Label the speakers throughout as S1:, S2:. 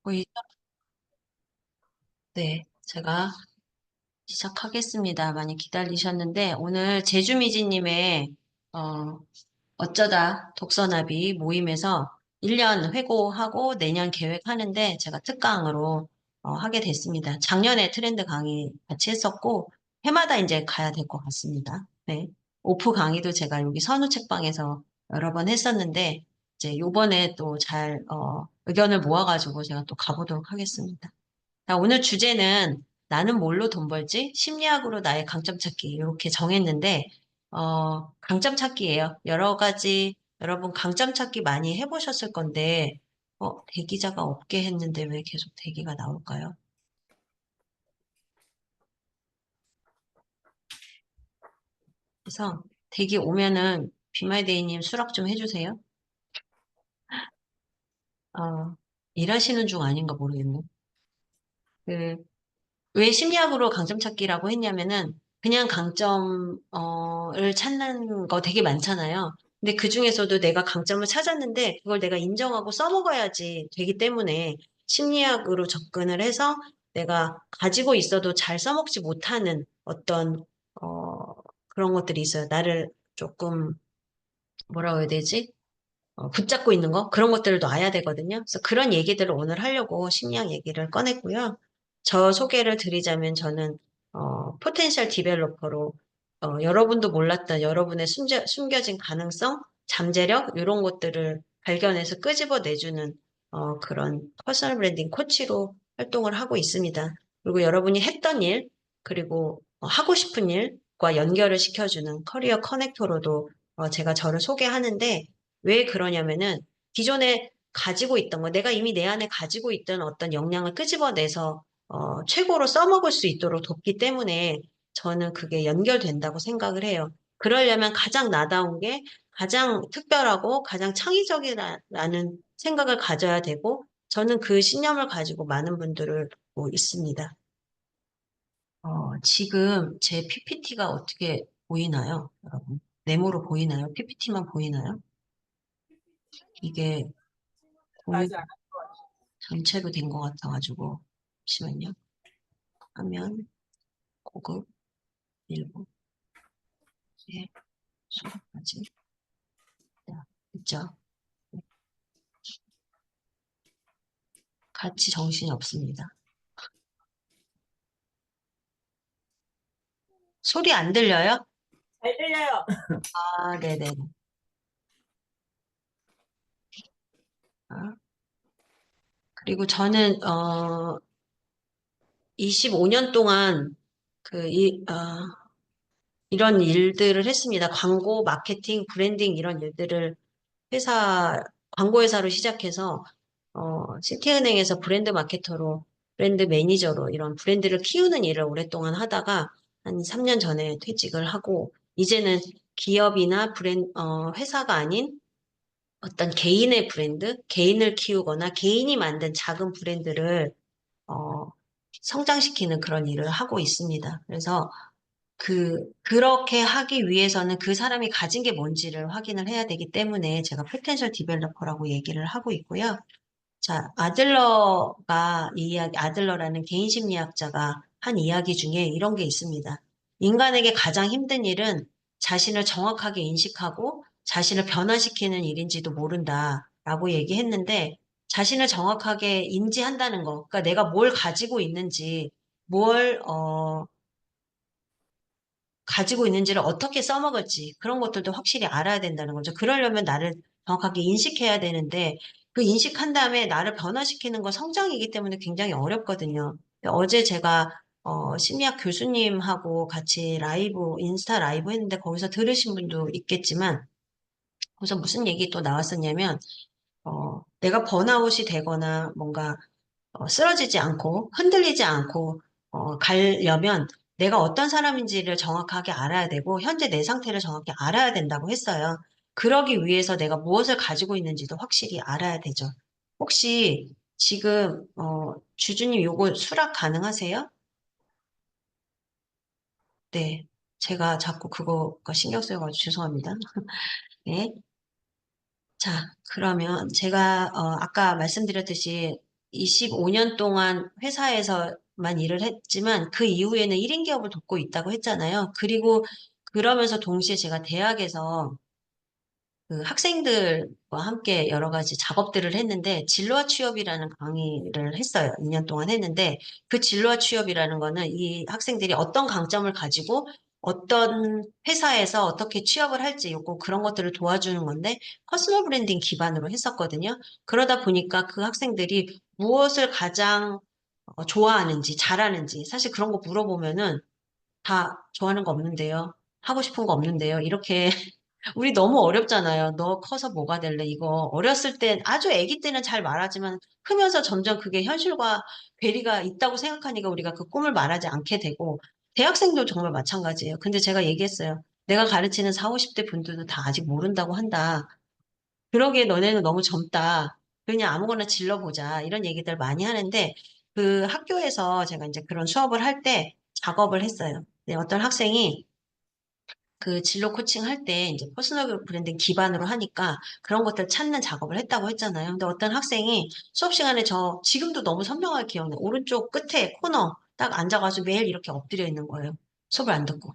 S1: 보이, 네, 제가 시작하겠습니다. 많이 기다리셨는데, 오늘 제주미지님의, 어, 어쩌다 독서나비 모임에서 1년 회고하고 내년 계획하는데 제가 특강으로 하게 됐습니다. 작년에 트렌드 강의 같이 했었고, 해마다 이제 가야 될 것 같습니다. 네. 오프 강의도 제가 여기 선우 책방에서 여러 번 했었는데, 이제 요번에 또 잘, 의견을 모아가지고 제가 또 가보도록 하겠습니다. 자, 오늘 주제는 나는 뭘로 돈 벌지? 심리학으로 나의 강점 찾기 이렇게 정했는데 강점 찾기예요. 여러 가지 여러분 강점 찾기 많이 해보셨을 건데 대기자가 없게 했는데 왜 계속 대기가 나올까요? 그래서 대기 오면은 비마이데이님 수락 좀 해주세요. 어, 일하시는 중 아닌가 모르겠네. 그 왜 심리학으로 강점 찾기라고 했냐면은 그냥 강점을 찾는 거 되게 많잖아요. 근데 그 중에서도 내가 강점을 찾았는데 그걸 내가 인정하고 써먹어야지 되기 때문에 심리학으로 접근을 해서 내가 가지고 있어도 잘 써먹지 못하는 어떤 그런 것들이 있어요. 나를 조금 뭐라고 해야 되지? 붙잡고 있는 거? 그런 것들도 알아야 되거든요. 그래서 그런 얘기들을 오늘 하려고 심리학 얘기를 꺼냈고요. 저 소개를 드리자면 저는, 포텐셜 디벨로퍼로, 여러분도 몰랐던 여러분의 숨겨진 가능성, 잠재력, 이런 것들을 발견해서 끄집어내주는, 그런 퍼스널 브랜딩 코치로 활동을 하고 있습니다. 그리고 여러분이 했던 일, 그리고 하고 싶은 일과 연결을 시켜주는 커리어 커넥터로도 제가 저를 소개하는데, 왜 그러냐면은 기존에 가지고 있던 거, 내가 이미 내 안에 가지고 있던 어떤 역량을 끄집어내서 최고로 써먹을 수 있도록 돕기 때문에 저는 그게 연결된다고 생각을 해요. 그러려면 가장 나다운 게 가장 특별하고 가장 창의적이라는 생각을 가져야 되고 저는 그 신념을 가지고 많은 분들을 보고 있습니다. 지금 제 PPT가 어떻게 보이나요, 여러분? 네모로 보이나요? PPT만 보이나요? 이게 공유
S2: 맞아.
S1: 전체로 된 것 같아가지고 잠시만요. 화면 고급 일부 예 수업까지 있죠. 같이 정신이 없습니다. 소리 안 들려요?
S2: 잘 들려요.
S1: 아, 네네. 아, 그리고 저는 25년 동안 이런 일들을 했습니다. 광고, 마케팅, 브랜딩 이런 일들을 회사 광고 회사로 시작해서 시티은행에서 브랜드 마케터로 브랜드 매니저로 이런 브랜드를 키우는 일을 오랫동안 하다가 한 3년 전에 퇴직을 하고 이제는 기업이나 회사가 아닌 어떤 개인의 브랜드, 개인을 키우거나 개인이 만든 작은 브랜드를 어, 성장시키는 그런 일을 하고 있습니다. 그래서 그렇게 하기 위해서는 그 사람이 가진 게 뭔지를 확인을 해야 되기 때문에 제가 포텐셜 디벨로퍼라고 얘기를 하고 있고요. 자, 아들러라는 개인 심리학자가 한 이야기 중에 이런 게 있습니다. 인간에게 가장 힘든 일은 자신을 정확하게 인식하고 자신을 변화시키는 일인지도 모른다라고 얘기했는데 자신을 정확하게 인지한다는 거, 그러니까 내가 뭘 가지고 있는지, 뭘, 가지고 있는지를 어떻게 써먹을지 그런 것들도 확실히 알아야 된다는 거죠. 그러려면 나를 정확하게 인식해야 되는데 그 인식한 다음에 나를 변화시키는 건 성장이기 때문에 굉장히 어렵거든요. 어제 제가 심리학 교수님하고 같이 인스타 라이브 했는데 거기서 들으신 분도 있겠지만 거기서 무슨 얘기 또 나왔었냐면 내가 번아웃이 되거나 뭔가 쓰러지지 않고 흔들리지 않고 가려면 내가 어떤 사람인지를 정확하게 알아야 되고 현재 내 상태를 정확히 알아야 된다고 했어요. 그러기 위해서 내가 무엇을 가지고 있는지도 확실히 알아야 되죠. 혹시 지금 주주님 요거 수락 가능하세요? 네. 제가 자꾸 그거가 신경 쓰여가지고 죄송합니다. 네. 자, 그러면 제가 아까 말씀드렸듯이 25년 동안 회사에서만 일을 했지만 그 이후에는 1인 기업을 돕고 있다고 했잖아요. 그리고 그러면서 동시에 제가 대학에서 그 학생들과 함께 여러 가지 작업들을 했는데 진로와 취업이라는 강의를 했어요. 2년 동안 했는데 그 진로와 취업이라는 거는 이 학생들이 어떤 강점을 가지고 어떤 회사에서 어떻게 취업을 할지 요거 그런 것들을 도와주는 건데 퍼스널 브랜딩 기반으로 했었거든요. 그러다 보니까 그 학생들이 무엇을 가장 좋아하는지 잘하는지 사실 그런 거 물어보면은 다 좋아하는 거 없는데요. 하고 싶은 거 없는데요. 이렇게 우리 너무 어렵잖아요. 너 커서 뭐가 될래? 이거 어렸을 때 아주 아기 때는 잘 말하지만 크면서 점점 그게 현실과 괴리가 있다고 생각하니까 우리가 그 꿈을 말하지 않게 되고 대학생도 정말 마찬가지예요. 근데 제가 얘기했어요. 내가 가르치는 4, 50대 분들도 다 아직 모른다고 한다. 그러기에 너네는 너무 젊다. 그냥 아무거나 질러보자. 이런 얘기들 많이 하는데 그 학교에서 제가 이제 그런 수업을 할 때 작업을 했어요. 네, 어떤 학생이 그 진로 코칭 할 때 이제 퍼스널 브랜딩 기반으로 하니까 그런 것들 찾는 작업을 했다고 했잖아요. 근데 어떤 학생이 수업 시간에 저 지금도 너무 선명하게 기억나요. 오른쪽 끝에 코너 딱 앉아가지고 매일 이렇게 엎드려 있는 거예요. 수업을 안 듣고.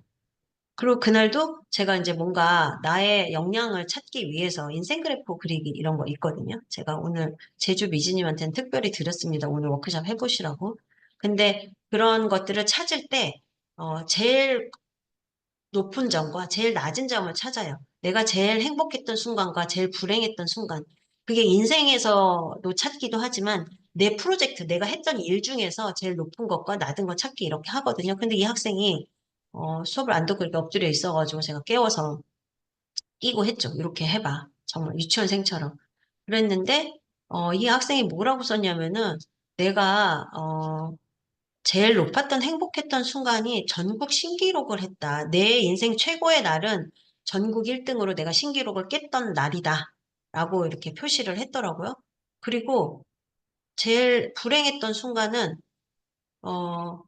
S1: 그리고 그날도 제가 이제 뭔가 나의 역량을 찾기 위해서 인생 그래프 그리기 이런 거 있거든요. 제가 오늘 제주 미지님한테는 특별히 드렸습니다. 오늘 워크숍 해보시라고. 근데 그런 것들을 찾을 때, 제일 높은 점과 제일 낮은 점을 찾아요. 내가 제일 행복했던 순간과 제일 불행했던 순간. 그게 인생에서도 찾기도 하지만 내 프로젝트, 내가 했던 일 중에서 제일 높은 것과 낮은 것 찾기 이렇게 하거든요. 근데 이 학생이 수업을 안 듣고 이렇게 엎드려 있어가지고 제가 깨워서 끼고 했죠. 이렇게 해봐. 정말 유치원생처럼. 그랬는데 이 학생이 뭐라고 썼냐면은 내가 제일 높았던 행복했던 순간이 전국 신기록을 했다. 내 인생 최고의 날은 전국 1등으로 내가 신기록을 깼던 날이다. 라고 이렇게 표시를 했더라고요. 그리고 제일 불행했던 순간은, 어,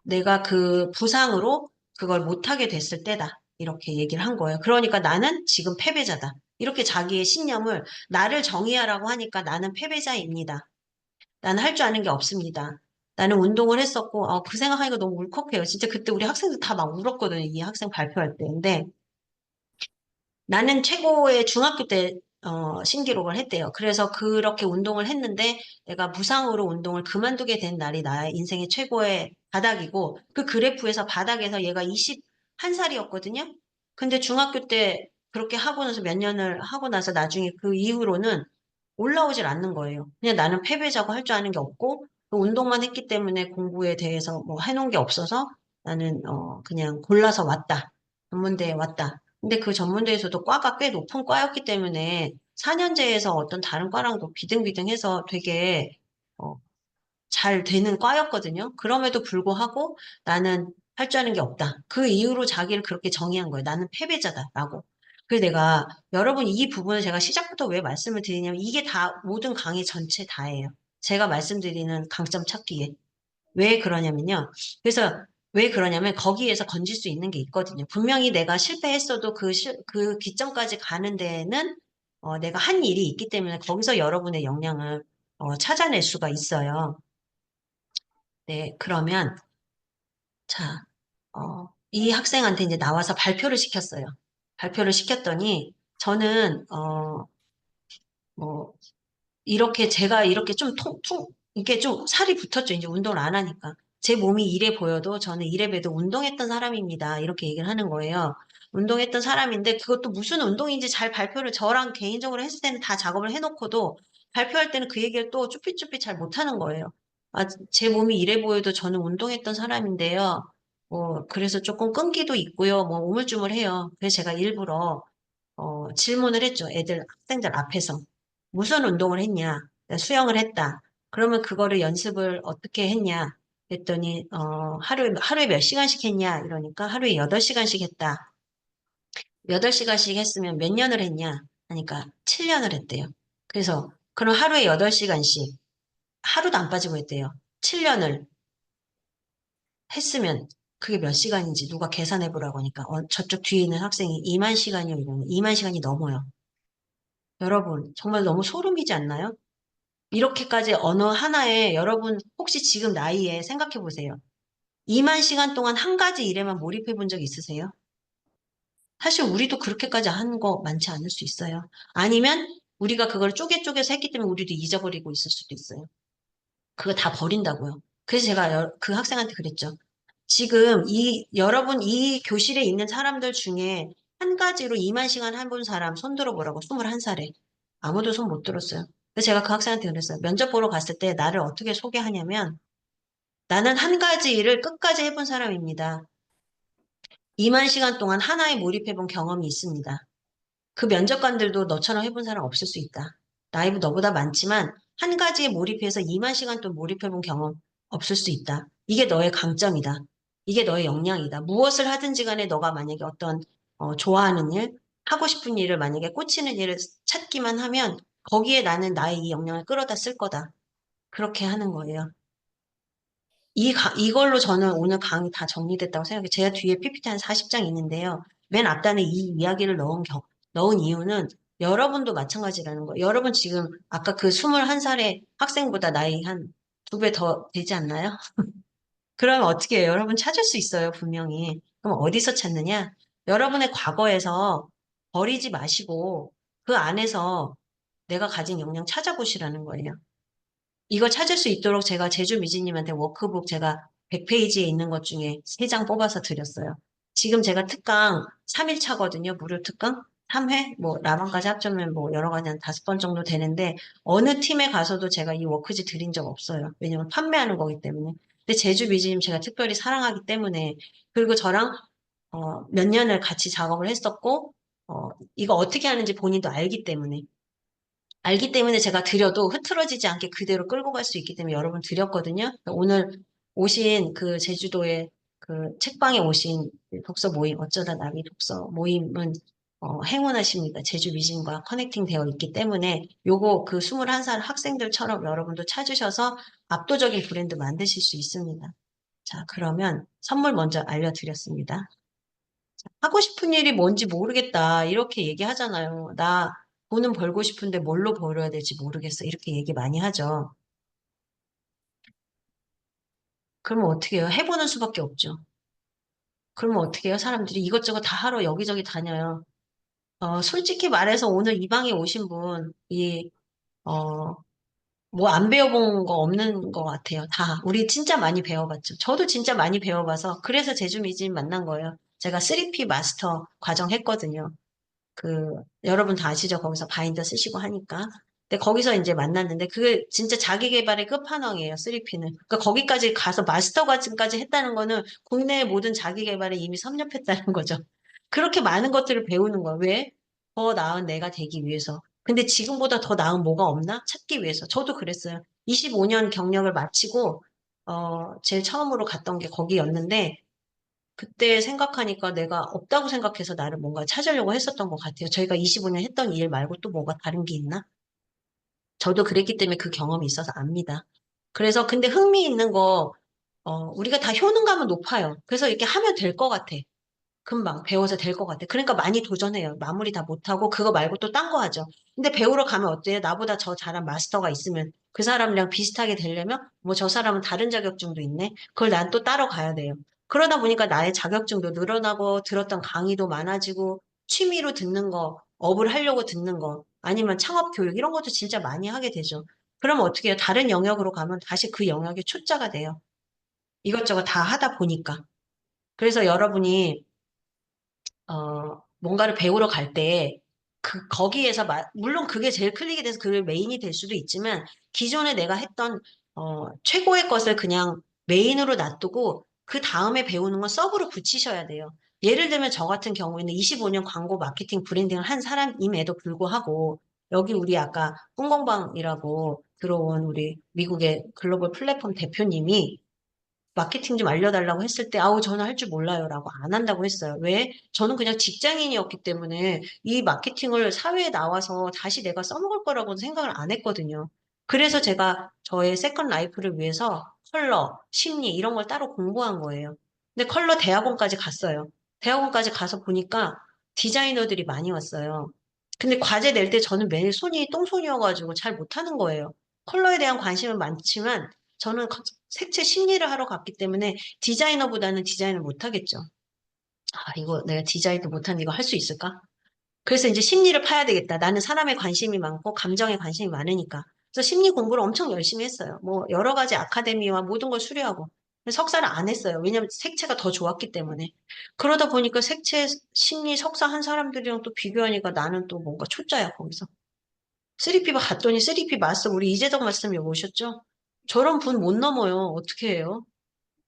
S1: 내가 그 부상으로 그걸 못하게 됐을 때다. 이렇게 얘기를 한 거예요. 그러니까 나는 지금 패배자다. 이렇게 자기의 신념을 나를 정의하라고 하니까 나는 패배자입니다. 나는 할 줄 아는 게 없습니다. 나는 운동을 했었고, 그 생각하니까 너무 울컥해요. 진짜 그때 우리 학생들 다 막 울었거든요. 이 학생 발표할 때. 근데 나는 최고의 중학교 때, 신기록을 했대요. 그래서 그렇게 운동을 했는데 내가 부상으로 운동을 그만두게 된 날이 나의 인생의 최고의 바닥이고 그 그래프에서 바닥에서 얘가 21살이었거든요. 근데 중학교 때 그렇게 하고 나서 몇 년을 하고 나서 나중에 그 이후로는 올라오질 않는 거예요. 그냥 나는 패배자고 할 줄 아는 게 없고 또 운동만 했기 때문에 공부에 대해서 뭐 해놓은 게 없어서 나는 그냥 골라서 왔다. 전문대에 왔다. 근데 그 전문대에서도 과가 꽤 높은 과였기 때문에 4년제에서 어떤 다른 과랑도 비등비등해서 되게 어, 잘 되는 과였거든요. 그럼에도 불구하고 나는 할 줄 아는 게 없다. 그 이후로 자기를 그렇게 정의한 거예요. 나는 패배자다라고. 그래서 내가 여러분 이 부분을 제가 시작부터 왜 말씀을 드리냐면 이게 다 모든 강의 전체 다예요. 제가 말씀드리는 강점 찾기에. 왜 그러냐면요. 그래서 왜 그러냐면 거기에서 건질 수 있는 게 있거든요. 분명히 내가 실패했어도 그 기점까지 가는 데에는 내가 한 일이 있기 때문에 거기서 여러분의 역량을 찾아낼 수가 있어요. 네, 그러면 자, 이 학생한테 이제 나와서 발표를 시켰어요. 발표를 시켰더니 저는 뭐 이렇게 제가 이렇게 좀 이렇게 좀 살이 붙었죠. 이제 운동을 안 하니까. 제 몸이 이래 보여도 저는 이래 봬도 운동했던 사람입니다. 이렇게 얘기를 하는 거예요. 운동했던 사람인데 그것도 무슨 운동인지 잘 발표를 저랑 개인적으로 했을 때는 다 작업을 해놓고도 발표할 때는 그 얘기를 또 쭈삣쭈삣 잘 못하는 거예요. 아, 제 몸이 이래 보여도 저는 운동했던 사람인데요. 그래서 조금 끈기도 있고요. 뭐 우물쭈물해요. 그래서 제가 일부러 질문을 했죠. 학생들 앞에서. 무슨 운동을 했냐? 수영을 했다. 그러면 그거를 연습을 어떻게 했냐? 그랬더니, 하루에 몇 시간씩 했냐? 이러니까 하루에 8시간씩 했다. 8시간씩 했으면 몇 년을 했냐? 하니까 7년을 했대요. 그래서, 그럼 하루에 8시간씩, 하루도 안 빠지고 했대요. 7년을 했으면 그게 몇 시간인지 누가 계산해 보라고 하니까, 저쪽 뒤에 있는 학생이 2만 시간이요. 이러면 2만 시간이 넘어요. 여러분, 정말 너무 소름이지 않나요? 이렇게까지 언어 하나에 여러분 혹시 지금 나이에 생각해 보세요. 2만 시간 동안 한 가지 일에만 몰입해 본 적 있으세요? 사실 우리도 그렇게까지 한 거 많지 않을 수 있어요. 아니면 우리가 그걸 쪼개서 했기 때문에 우리도 잊어버리고 있을 수도 있어요. 그거 다 버린다고요. 그래서 제가 그 학생한테 그랬죠. 지금 여러분 이 교실에 있는 사람들 중에 한 가지로 2만 시간 한 본 사람 손 들어보라고 21살에. 아무도 손 못 들었어요. 그래서 제가 그 학생한테 그랬어요. 면접 보러 갔을 때 나를 어떻게 소개하냐면 나는 한 가지 일을 끝까지 해본 사람입니다. 2만 시간 동안 하나에 몰입해본 경험이 있습니다. 그 면접관들도 너처럼 해본 사람 없을 수 있다. 나이도 너보다 많지만 한 가지에 몰입해서 2만 시간 동안 몰입해본 경험 없을 수 있다. 이게 너의 강점이다. 이게 너의 역량이다. 무엇을 하든지 간에 너가 만약에 어떤 좋아하는 일, 하고 싶은 일을 만약에 꽂히는 일을 찾기만 하면 거기에 나는 나의 이 역량을 끌어다 쓸 거다. 그렇게 하는 거예요. 이걸로 저는 오늘 강의 다 정리됐다고 생각해요. 제가 뒤에 PPT 한 40장 있는데요. 맨 앞단에 이 이야기를 넣은 이유는 여러분도 마찬가지라는 거예요. 여러분 지금 아까 그 21살의 학생보다 나이 한 2배 더 되지 않나요? 그러면 어떻게 해요? 여러분 찾을 수 있어요, 분명히. 그럼 어디서 찾느냐? 여러분의 과거에서 버리지 마시고 그 안에서 내가 가진 역량 찾아보시라는 거예요. 이거 찾을 수 있도록 제가 제주 미지님한테 워크북 제가 100페이지에 있는 것 중에 3장 뽑아서 드렸어요. 지금 제가 특강 3일 차거든요. 무료 특강. 3회, 뭐, 라방까지 합치면 뭐, 여러 가지 한 5번 정도 되는데, 어느 팀에 가서도 제가 이 워크지 드린 적 없어요. 왜냐면 판매하는 거기 때문에. 근데 제주 미지님 제가 특별히 사랑하기 때문에, 그리고 저랑, 몇 년을 같이 작업을 했었고, 이거 어떻게 하는지 본인도 알기 때문에 제가 드려도 흐트러지지 않게 그대로 끌고 갈 수 있기 때문에 여러분 드렸거든요. 오늘 오신 그 제주도에 그 책방에 오신 독서 모임, 어쩌다 나비 독서 모임은 행운하십니다. 제주 미진과 커넥팅 되어 있기 때문에 요거 그 21살 학생들처럼 여러분도 찾으셔서 압도적인 브랜드 만드실 수 있습니다. 자, 그러면 선물 먼저 알려드렸습니다. 하고 싶은 일이 뭔지 모르겠다. 이렇게 얘기하잖아요. 나 돈은 벌고 싶은데 뭘로 벌어야 될지 모르겠어. 이렇게 얘기 많이 하죠. 그러면 어떻게 해요? 해보는 수밖에 없죠. 그러면 어떻게 해요? 사람들이 이것저것 다 하러 여기저기 다녀요. 솔직히 말해서 오늘 이 방에 오신 분, 어, 뭐 안 배워본 거 없는 것 같아요. 다. 우리 진짜 많이 배워봤죠. 저도 진짜 많이 배워봐서, 그래서 제주미진 만난 거예요. 제가 3P 마스터 과정 했거든요. 여러분 다 아시죠? 거기서 바인더 쓰시고 하니까. 근데 거기서 이제 만났는데, 그게 진짜 자기 개발의 끝판왕이에요, 3P는. 그러니까 거기까지 가서 마스터 과정까지 했다는 거는 국내의 모든 자기 개발에 이미 섭렵했다는 거죠. 그렇게 많은 것들을 배우는 거예요. 왜? 더 나은 내가 되기 위해서. 근데 지금보다 더 나은 뭐가 없나? 찾기 위해서. 저도 그랬어요. 25년 경력을 마치고, 제일 처음으로 갔던 게 거기였는데, 그때 생각하니까 내가 없다고 생각해서 나를 뭔가 찾으려고 했었던 것 같아요. 저희가 25년 했던 일 말고 또 뭐가 다른 게 있나? 저도 그랬기 때문에 그 경험이 있어서 압니다. 그래서 근데 흥미 있는 거, 우리가 다 효능감은 높아요. 그래서 이렇게 하면 될 것 같아. 금방 배워서 될 것 같아. 그러니까 많이 도전해요. 마무리 다 못하고 그거 말고 또 딴 거 하죠. 근데 배우러 가면 어때요? 나보다 저 잘한 마스터가 있으면 그 사람이랑 비슷하게 되려면 뭐 저 사람은 다른 자격증도 있네. 그걸 난 또 따로 가야 돼요. 그러다 보니까 나의 자격증도 늘어나고 들었던 강의도 많아지고 취미로 듣는 거, 업을 하려고 듣는 거 아니면 창업 교육 이런 것도 진짜 많이 하게 되죠. 그러면 어떻게 해요? 다른 영역으로 가면 다시 그 영역에 초짜가 돼요. 이것저것 다 하다 보니까. 그래서 여러분이 뭔가를 배우러 갈 때, 거기에서, 물론 그게 제일 클릭이 돼서 그게 메인이 될 수도 있지만, 기존에 내가 했던, 최고의 것을 그냥 메인으로 놔두고, 그 다음에 배우는 건 서브로 붙이셔야 돼요. 예를 들면 저 같은 경우에는 25년 광고 마케팅 브랜딩을 한 사람임에도 불구하고, 여기 우리 아까 꿈공방이라고 들어온 우리 미국의 글로벌 플랫폼 대표님이 마케팅 좀 알려달라고 했을 때, 아우, 저는 할 줄 몰라요라고 안 한다고 했어요. 왜? 저는 그냥 직장인이었기 때문에 이 마케팅을 사회에 나와서 다시 내가 써먹을 거라고는 생각을 안 했거든요. 그래서 제가 저의 세컨 라이프를 위해서 컬러, 심리 이런 걸 따로 공부한 거예요. 근데 컬러 대학원까지 갔어요. 대학원까지 가서 보니까 디자이너들이 많이 왔어요. 근데 과제 낼 때 저는 매일 손이 똥손이어가지고 잘 못하는 거예요. 컬러에 대한 관심은 많지만 저는 색채 심리를 하러 갔기 때문에 디자이너보다는 디자인을 못하겠죠. 아, 이거 내가 디자인도 못하는데 이거 할 수 있을까? 그래서 이제 심리를 파야 되겠다. 나는 사람에 관심이 많고 감정에 관심이 많으니까. 그래서 심리 공부를 엄청 열심히 했어요. 뭐 여러 가지 아카데미와 모든 걸 수료하고. 석사를 안 했어요. 왜냐면 색채가 더 좋았기 때문에. 그러다 보니까 색채 심리 석사 한 사람들이랑 또 비교하니까 나는 또 뭔가 초짜야, 거기서. 3P 봤더니 3P 마스터, 우리 이재덕 말씀이 오셨죠? 저런 분 못 넘어요. 어떻게 해요?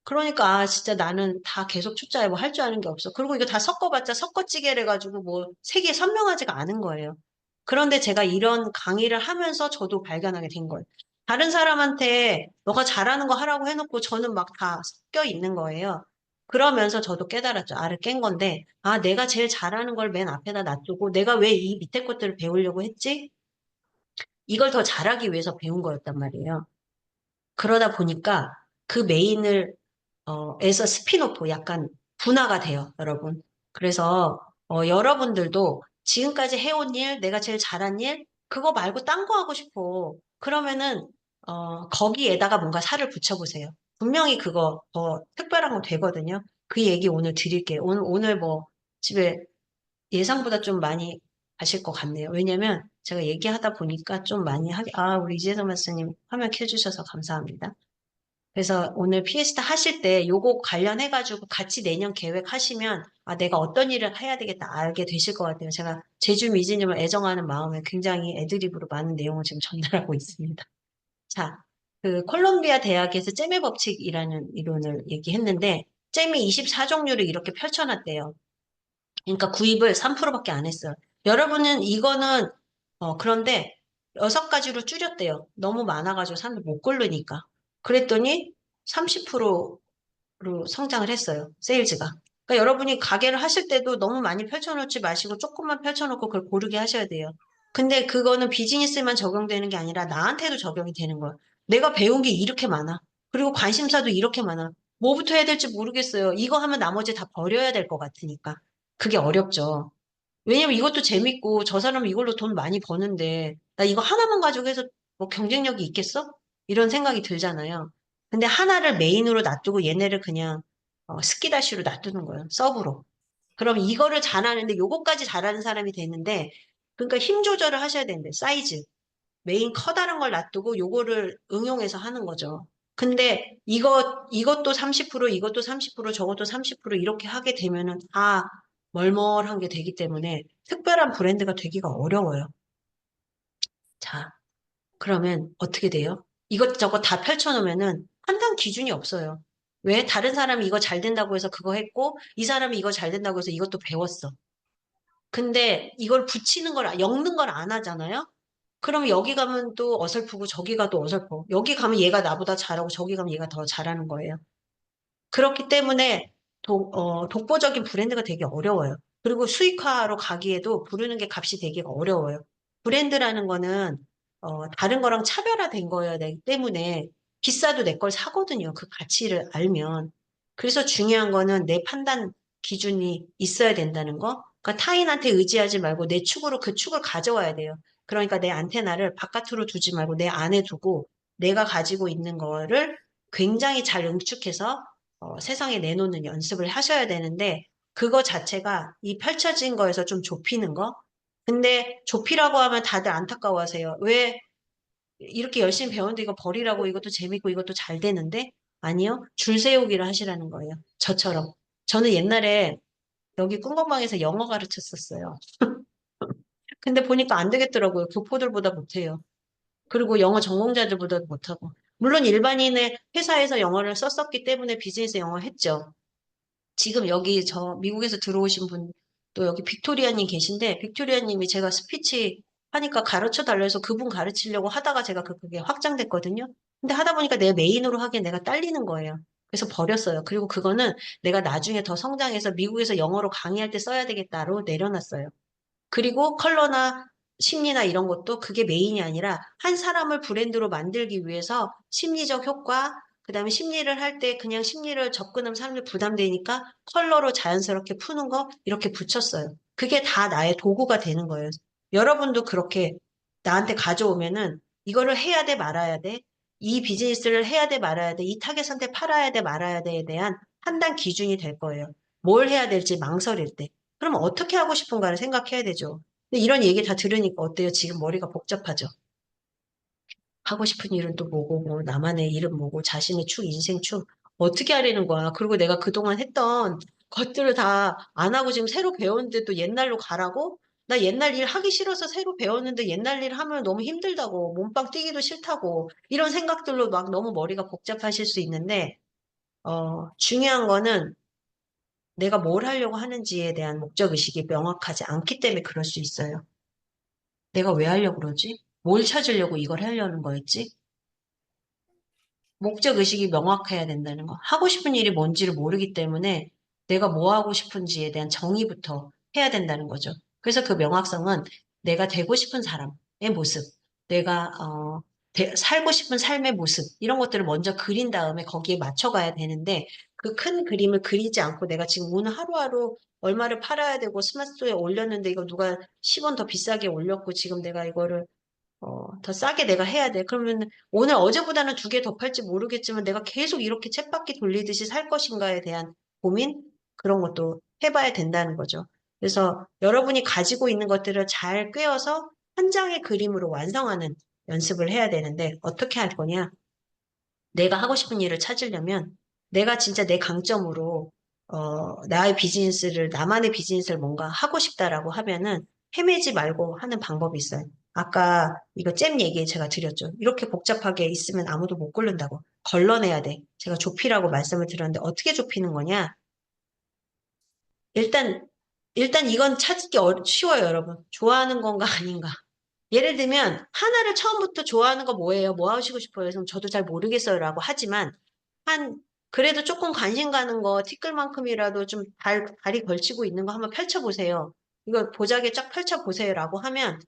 S1: 그러니까 아 진짜 나는 다 계속 초짜야 뭐 할 줄 아는 게 없어. 그리고 이거 다 섞어봤자 섞어찌개를 해가지고 뭐 색이 선명하지가 않은 거예요. 그런데 제가 이런 강의를 하면서 저도 발견하게 된 거예요. 다른 사람한테 너가 잘하는 거 하라고 해놓고 저는 막 다 섞여 있는 거예요. 그러면서 저도 깨달았죠. 알을 깬 건데 아 내가 제일 잘하는 걸 맨 앞에다 놔두고 내가 왜 이 밑에 것들을 배우려고 했지? 이걸 더 잘하기 위해서 배운 거였단 말이에요. 그러다 보니까 그 메인을 에서 스피노프 약간 분화가 돼요, 여러분. 그래서 여러분들도 지금까지 해온 일, 내가 제일 잘한 일, 그거 말고 딴 거 하고 싶어. 그러면은 거기에다가 뭔가 살을 붙여보세요. 분명히 그거 더 특별한 거 되거든요. 그 얘기 오늘 드릴게요. 오늘 뭐 집에 예상보다 좀 많이 가실 것 같네요. 왜냐면 제가 얘기하다 보니까 좀 많이 우리 이재성 말씀님 화면 켜주셔서 감사합니다. 그래서 오늘 피에스타 하실 때 요거 관련해가지고 같이 내년 계획하시면 아 내가 어떤 일을 해야 되겠다 알게 되실 것 같아요. 제가 제주 미지님을 애정하는 마음에 굉장히 애드립으로 많은 내용을 지금 전달하고 있습니다. 자, 그 콜롬비아 대학에서 잼의 법칙이라는 이론을 얘기했는데 잼이 24종류를 이렇게 펼쳐놨대요. 그러니까 구입을 3%밖에 안 했어요. 여러분은 이거는 그런데 6가지로 줄였대요. 너무 많아가지고 사람들 못 고르니까. 그랬더니 30%로 성장을 했어요. 세일즈가. 그러니까 여러분이 가게를 하실 때도 너무 많이 펼쳐놓지 마시고 조금만 펼쳐놓고 그걸 고르게 하셔야 돼요. 근데 그거는 비즈니스만 적용되는 게 아니라 나한테도 적용이 되는 거예요. 내가 배운 게 이렇게 많아. 그리고 관심사도 이렇게 많아. 뭐부터 해야 될지 모르겠어요. 이거 하면 나머지 다 버려야 될 것 같으니까. 그게 어렵죠. 왜냐면 이것도 재밌고 저 사람은 이걸로 돈 많이 버는데 나 이거 하나만 가지고 해서 뭐 경쟁력이 있겠어? 이런 생각이 들잖아요. 근데 하나를 메인으로 놔두고 얘네를 그냥 스키다시로 놔두는 거예요. 서브로. 그럼 이거를 잘하는데 요거까지 잘하는 사람이 되는데 그러니까 힘 조절을 하셔야 되는데 사이즈. 메인 커다란 걸 놔두고 요거를 응용해서 하는 거죠. 근데 이것도 30%, 이것도 30%, 저것도 30% 이렇게 하게 되면은 다 멀멀한 게 되기 때문에 특별한 브랜드가 되기가 어려워요. 자, 그러면 어떻게 돼요? 이것저것 다 펼쳐놓으면은 판단 기준이 없어요. 왜? 다른 사람이 이거 잘 된다고 해서 그거 했고, 이 사람이 이거 잘 된다고 해서 이것도 배웠어. 근데 이걸 붙이는 걸, 엮는 걸 안 하잖아요? 그럼 여기 가면 또 어설프고 저기 가도 어설퍼. 여기 가면 얘가 나보다 잘하고 저기 가면 얘가 더 잘하는 거예요. 그렇기 때문에 독보적인 브랜드가 되기 어려워요. 그리고 수익화로 가기에도 부르는 게 값이 되기가 어려워요. 브랜드라는 거는 다른 거랑 차별화된 거여야 되기 때문에 비싸도 내 걸 사거든요. 그 가치를 알면. 그래서 중요한 거는 내 판단 기준이 있어야 된다는 거. 그러니까 타인한테 의지하지 말고 내 축으로 그 축을 가져와야 돼요. 그러니까 내 안테나를 바깥으로 두지 말고 내 안에 두고 내가 가지고 있는 거를 굉장히 잘 응축해서 세상에 내놓는 연습을 하셔야 되는데 그거 자체가 이 펼쳐진 거에서 좀 좁히는 거. 근데 좁히라고 하면 다들 안타까워하세요. 왜 이렇게 열심히 배웠는데 이거 버리라고 이것도 재밌고 이것도 잘 되는데? 아니요. 줄 세우기를 하시라는 거예요. 저처럼. 저는 옛날에 여기 꿈건방에서 영어 가르쳤었어요. 근데 보니까 안 되겠더라고요. 교포들보다 못해요. 그리고 영어 전공자들보다 못하고. 물론 일반인의 회사에서 영어를 썼었기 때문에 비즈니스 영어 했죠. 지금 여기 미국에서 들어오신 분, 또 여기 빅토리아님 계신데, 빅토리아님이 제가 스피치 하니까 가르쳐 달라 해서 그분 가르치려고 하다가 제가 그게 확장됐거든요. 근데 하다 보니까 내 메인으로 하기엔 내가 딸리는 거예요. 그래서 버렸어요. 그리고 그거는 내가 나중에 더 성장해서 미국에서 영어로 강의할 때 써야 되겠다로 내려놨어요. 그리고 컬러나 심리나 이런 것도 그게 메인이 아니라 한 사람을 브랜드로 만들기 위해서 심리적 효과, 그다음에 심리를 할 때 그냥 심리를 접근하면 사람들 부담되니까 컬러로 자연스럽게 푸는 거 이렇게 붙였어요. 그게 다 나의 도구가 되는 거예요. 여러분도 그렇게 나한테 가져오면은 이거를 해야 돼, 말아야 돼? 이 비즈니스를 해야 돼, 말아야 돼? 이 타겟한테 팔아야 돼, 말아야 돼에 대한 판단 기준이 될 거예요. 뭘 해야 될지 망설일 때. 그럼 어떻게 하고 싶은가를 생각해야 되죠. 근데 이런 얘기 다 들으니까 어때요? 지금 머리가 복잡하죠? 하고 싶은 일은 또 뭐고, 뭐, 나만의 일은 뭐고, 자신의 축, 인생 축, 어떻게 하려는 거야. 그리고 내가 그동안 했던 것들을 다 안 하고 지금 새로 배웠는데 또 옛날로 가라고? 나 옛날 일 하기 싫어서 새로 배웠는데 옛날 일 하면 너무 힘들다고, 몸빵 뛰기도 싫다고, 이런 생각들로 막 너무 머리가 복잡하실 수 있는데, 중요한 거는 내가 뭘 하려고 하는지에 대한 목적의식이 명확하지 않기 때문에 그럴 수 있어요. 내가 왜 하려고 그러지? 뭘 찾으려고 이걸 하려는 거였지? 목적 의식이 명확해야 된다는 거. 하고 싶은 일이 뭔지를 모르기 때문에 내가 뭐 하고 싶은지에 대한 정의부터 해야 된다는 거죠. 그래서 그 명확성은 내가 되고 싶은 사람의 모습, 내가 살고 싶은 삶의 모습 이런 것들을 먼저 그린 다음에 거기에 맞춰가야 되는데 그 큰 그림을 그리지 않고 내가 지금 오늘 하루하루 얼마를 팔아야 되고 스마트스토어에 올렸는데 이거 누가 10원 더 비싸게 올렸고 지금 내가 이거를 더 싸게 내가 해야 돼. 그러면 오늘 어제보다는 두 개 더 팔지 모르겠지만 내가 계속 이렇게 쳇바퀴 돌리듯이 살 것인가에 대한 고민? 그런 것도 해봐야 된다는 거죠. 그래서 여러분이 가지고 있는 것들을 잘 꿰어서 한 장의 그림으로 완성하는 연습을 해야 되는데 어떻게 할 거냐? 내가 하고 싶은 일을 찾으려면 내가 진짜 내 강점으로 나의 비즈니스를 나만의 비즈니스를 뭔가 하고 싶다라고 하면은 헤매지 말고 하는 방법이 있어요. 아까 이거 잼 얘기 제가 드렸죠. 이렇게 복잡하게 있으면 아무도 못 고른다고. 걸러내야 돼. 제가 좁히라고 말씀을 드렸는데 어떻게 좁히는 거냐? 일단 이건 찾기 쉬워요, 여러분. 좋아하는 건가 아닌가. 예를 들면 하나를 처음부터 좋아하는 거 뭐예요? 뭐 하시고 싶어요? 그래서 저도 잘 모르겠어요라고 하지만 한 그래도 조금 관심 가는 거 티끌만큼이라도 좀 발이 걸치고 있는 거 한번 펼쳐보세요. 이거 보자기에 쫙 펼쳐보세요라고 하면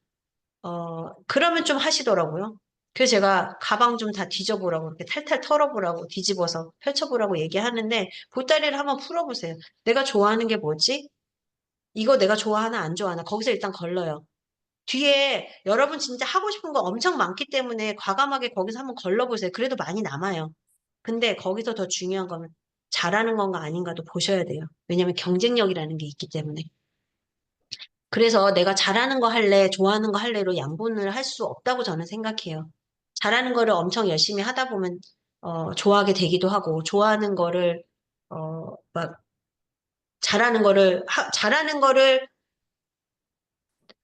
S1: 그러면 좀 하시더라고요. 그래서 제가 가방 좀 다 뒤져보라고 이렇게 탈탈 털어보라고 뒤집어서 펼쳐보라고 얘기하는데 보따리를 한번 풀어보세요. 내가 좋아하는 게 뭐지? 이거 내가 좋아하나 안 좋아하나 거기서 일단 걸러요. 뒤에 여러분 진짜 하고 싶은 거 엄청 많기 때문에 과감하게 거기서 한번 걸러보세요. 그래도 많이 남아요. 근데 거기서 더 중요한 거는 잘하는 건가 아닌가도 보셔야 돼요. 왜냐면 경쟁력이라는 게 있기 때문에. 그래서 내가 잘하는 거 할래, 좋아하는 거 할래로 양분을 할 수 없다고 저는 생각해요. 잘하는 거를 엄청 열심히 하다 보면 좋아하게 되기도 하고 좋아하는 거를 막 잘하는 거를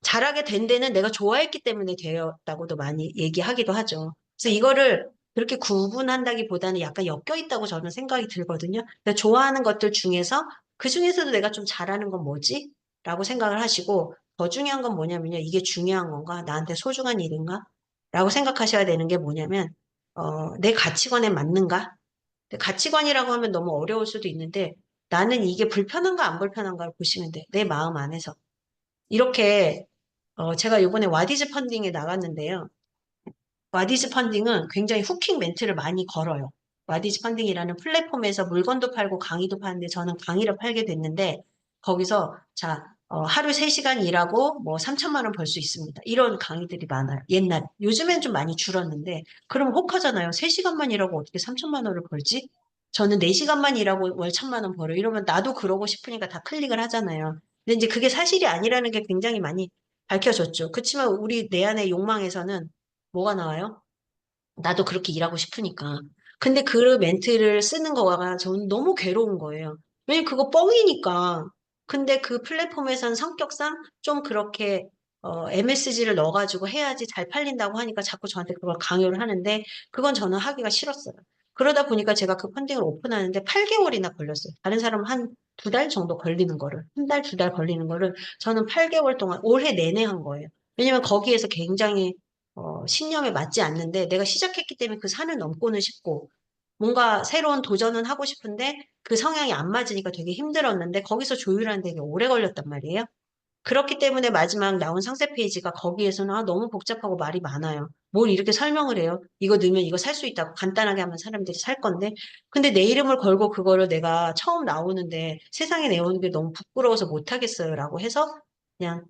S1: 잘하게 된 데는 내가 좋아했기 때문에 되었다고도 많이 얘기하기도 하죠. 그래서 이거를 그렇게 구분한다기보다는 약간 엮여 있다고 저는 생각이 들거든요. 그러니까 좋아하는 것들 중에서 그 중에서도 내가 좀 잘하는 건 뭐지? 라고 생각을 하시고 더 중요한 건 뭐냐면요. 이게 중요한 건가? 나한테 소중한 일인가? 라고 생각하셔야 되는 게 뭐냐면 내 가치관에 맞는가? 근데 가치관이라고 하면 너무 어려울 수도 있는데 나는 이게 불편한가 안 불편한가를 보시면 돼. 내 마음 안에서. 이렇게 제가 이번에 와디즈 펀딩에 나갔는데요. 와디즈 펀딩은 굉장히 후킹 멘트를 많이 걸어요. 와디즈 펀딩이라는 플랫폼에서 물건도 팔고 강의도 파는데 저는 강의를 팔게 됐는데 거기서 자 하루 3시간 일하고 뭐 3천만 원 벌 수 있습니다. 이런 강의들이 많아요. 옛날 요즘엔 좀 많이 줄었는데 그럼 혹하잖아요. 3시간만 일하고 어떻게 3천만 원을 벌지? 저는 4시간만 일하고 월 1천만 원 벌어요. 이러면 나도 그러고 싶으니까 다 클릭을 하잖아요. 근데 이제 그게 사실이 아니라는 게 굉장히 많이 밝혀졌죠. 그렇지만 우리 내 안의 욕망에서는 뭐가 나와요? 나도 그렇게 일하고 싶으니까. 근데 그 멘트를 쓰는 거가 저는 너무 괴로운 거예요. 왜냐면 그거 뻥이니까. 근데 그 플랫폼에서는 성격상 좀 그렇게 MSG를 넣어가지고 해야지 잘 팔린다고 하니까 자꾸 저한테 그걸 강요를 하는데 그건 저는 하기가 싫었어요. 그러다 보니까 제가 그 펀딩을 오픈하는데 8개월이나 걸렸어요. 다른 사람은 한 2달 정도 걸리는 거를, 한 달, 2달 걸리는 거를 저는 8개월 동안 올해 내내 한 거예요. 왜냐면 거기에서 굉장히 신념에 맞지 않는데 내가 시작했기 때문에 그 산을 넘고는 싶고 뭔가 새로운 도전은 하고 싶은데 그 성향이 안 맞으니까 되게 힘들었는데 거기서 조율하는 데 되게 오래 걸렸단 말이에요. 그렇기 때문에 마지막 나온 상세 페이지가 거기에서는 너무 복잡하고 말이 많아요. 뭘 이렇게 설명을 해요. 이거 넣으면 이거 살 수 있다고 간단하게 하면 사람들이 살 건데 근데 내 이름을 걸고 그거를 내가 처음 나오는데 세상에 내오는 게 너무 부끄러워서 못하겠어요 라고 해서 그냥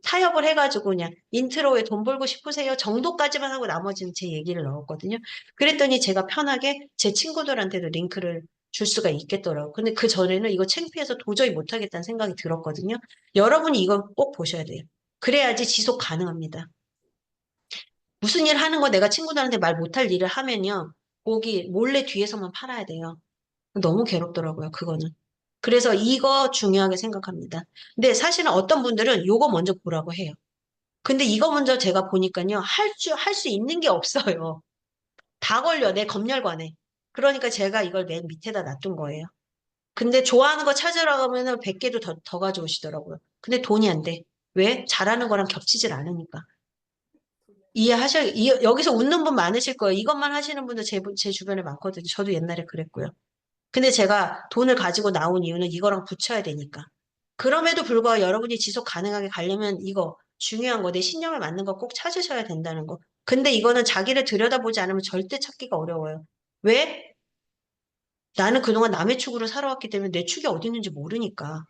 S1: 타협을 해가지고 그냥 인트로에 돈 벌고 싶으세요 정도까지만 하고 나머지는 제 얘기를 넣었거든요. 그랬더니 제가 편하게 제 친구들한테도 링크를 줄 수가 있겠더라고요. 근데 그 전에는 이거 창피해서 도저히 못하겠다는 생각이 들었거든요. 여러분이 이걸 꼭 보셔야 돼요. 그래야지 지속 가능합니다. 무슨 일 하는 거 내가 친구들한테 말 못할 일을 하면요. 거기 몰래 뒤에서만 팔아야 돼요. 너무 괴롭더라고요, 그거는. 그래서 이거 중요하게 생각합니다. 근데 사실은 어떤 분들은 요거 먼저 보라고 해요. 근데 이거 먼저 제가 보니까요, 할 수 있는 게 없어요. 다 걸려, 내 검열관에. 그러니까 제가 이걸 맨 밑에다 놔둔 거예요. 근데 좋아하는 거 찾으러 가면은 100개도 더 가져오시더라고요. 근데 돈이 안 돼. 왜? 잘하는 거랑 겹치질 않으니까. 여기서 웃는 분 많으실 거예요. 이것만 하시는 분들 제 주변에 많거든요. 저도 옛날에 그랬고요. 근데 제가 돈을 가지고 나온 이유는 이거랑 붙여야 되니까. 그럼에도 불구하고 여러분이 지속 가능하게 가려면 이거 중요한 거, 내 신념에 맞는 거 꼭 찾으셔야 된다는 거. 근데 이거는 자기를 들여다보지 않으면 절대 찾기가 어려워요. 왜? 나는 그동안 남의 축으로 살아왔기 때문에 내 축이 어디 있는지 모르니까.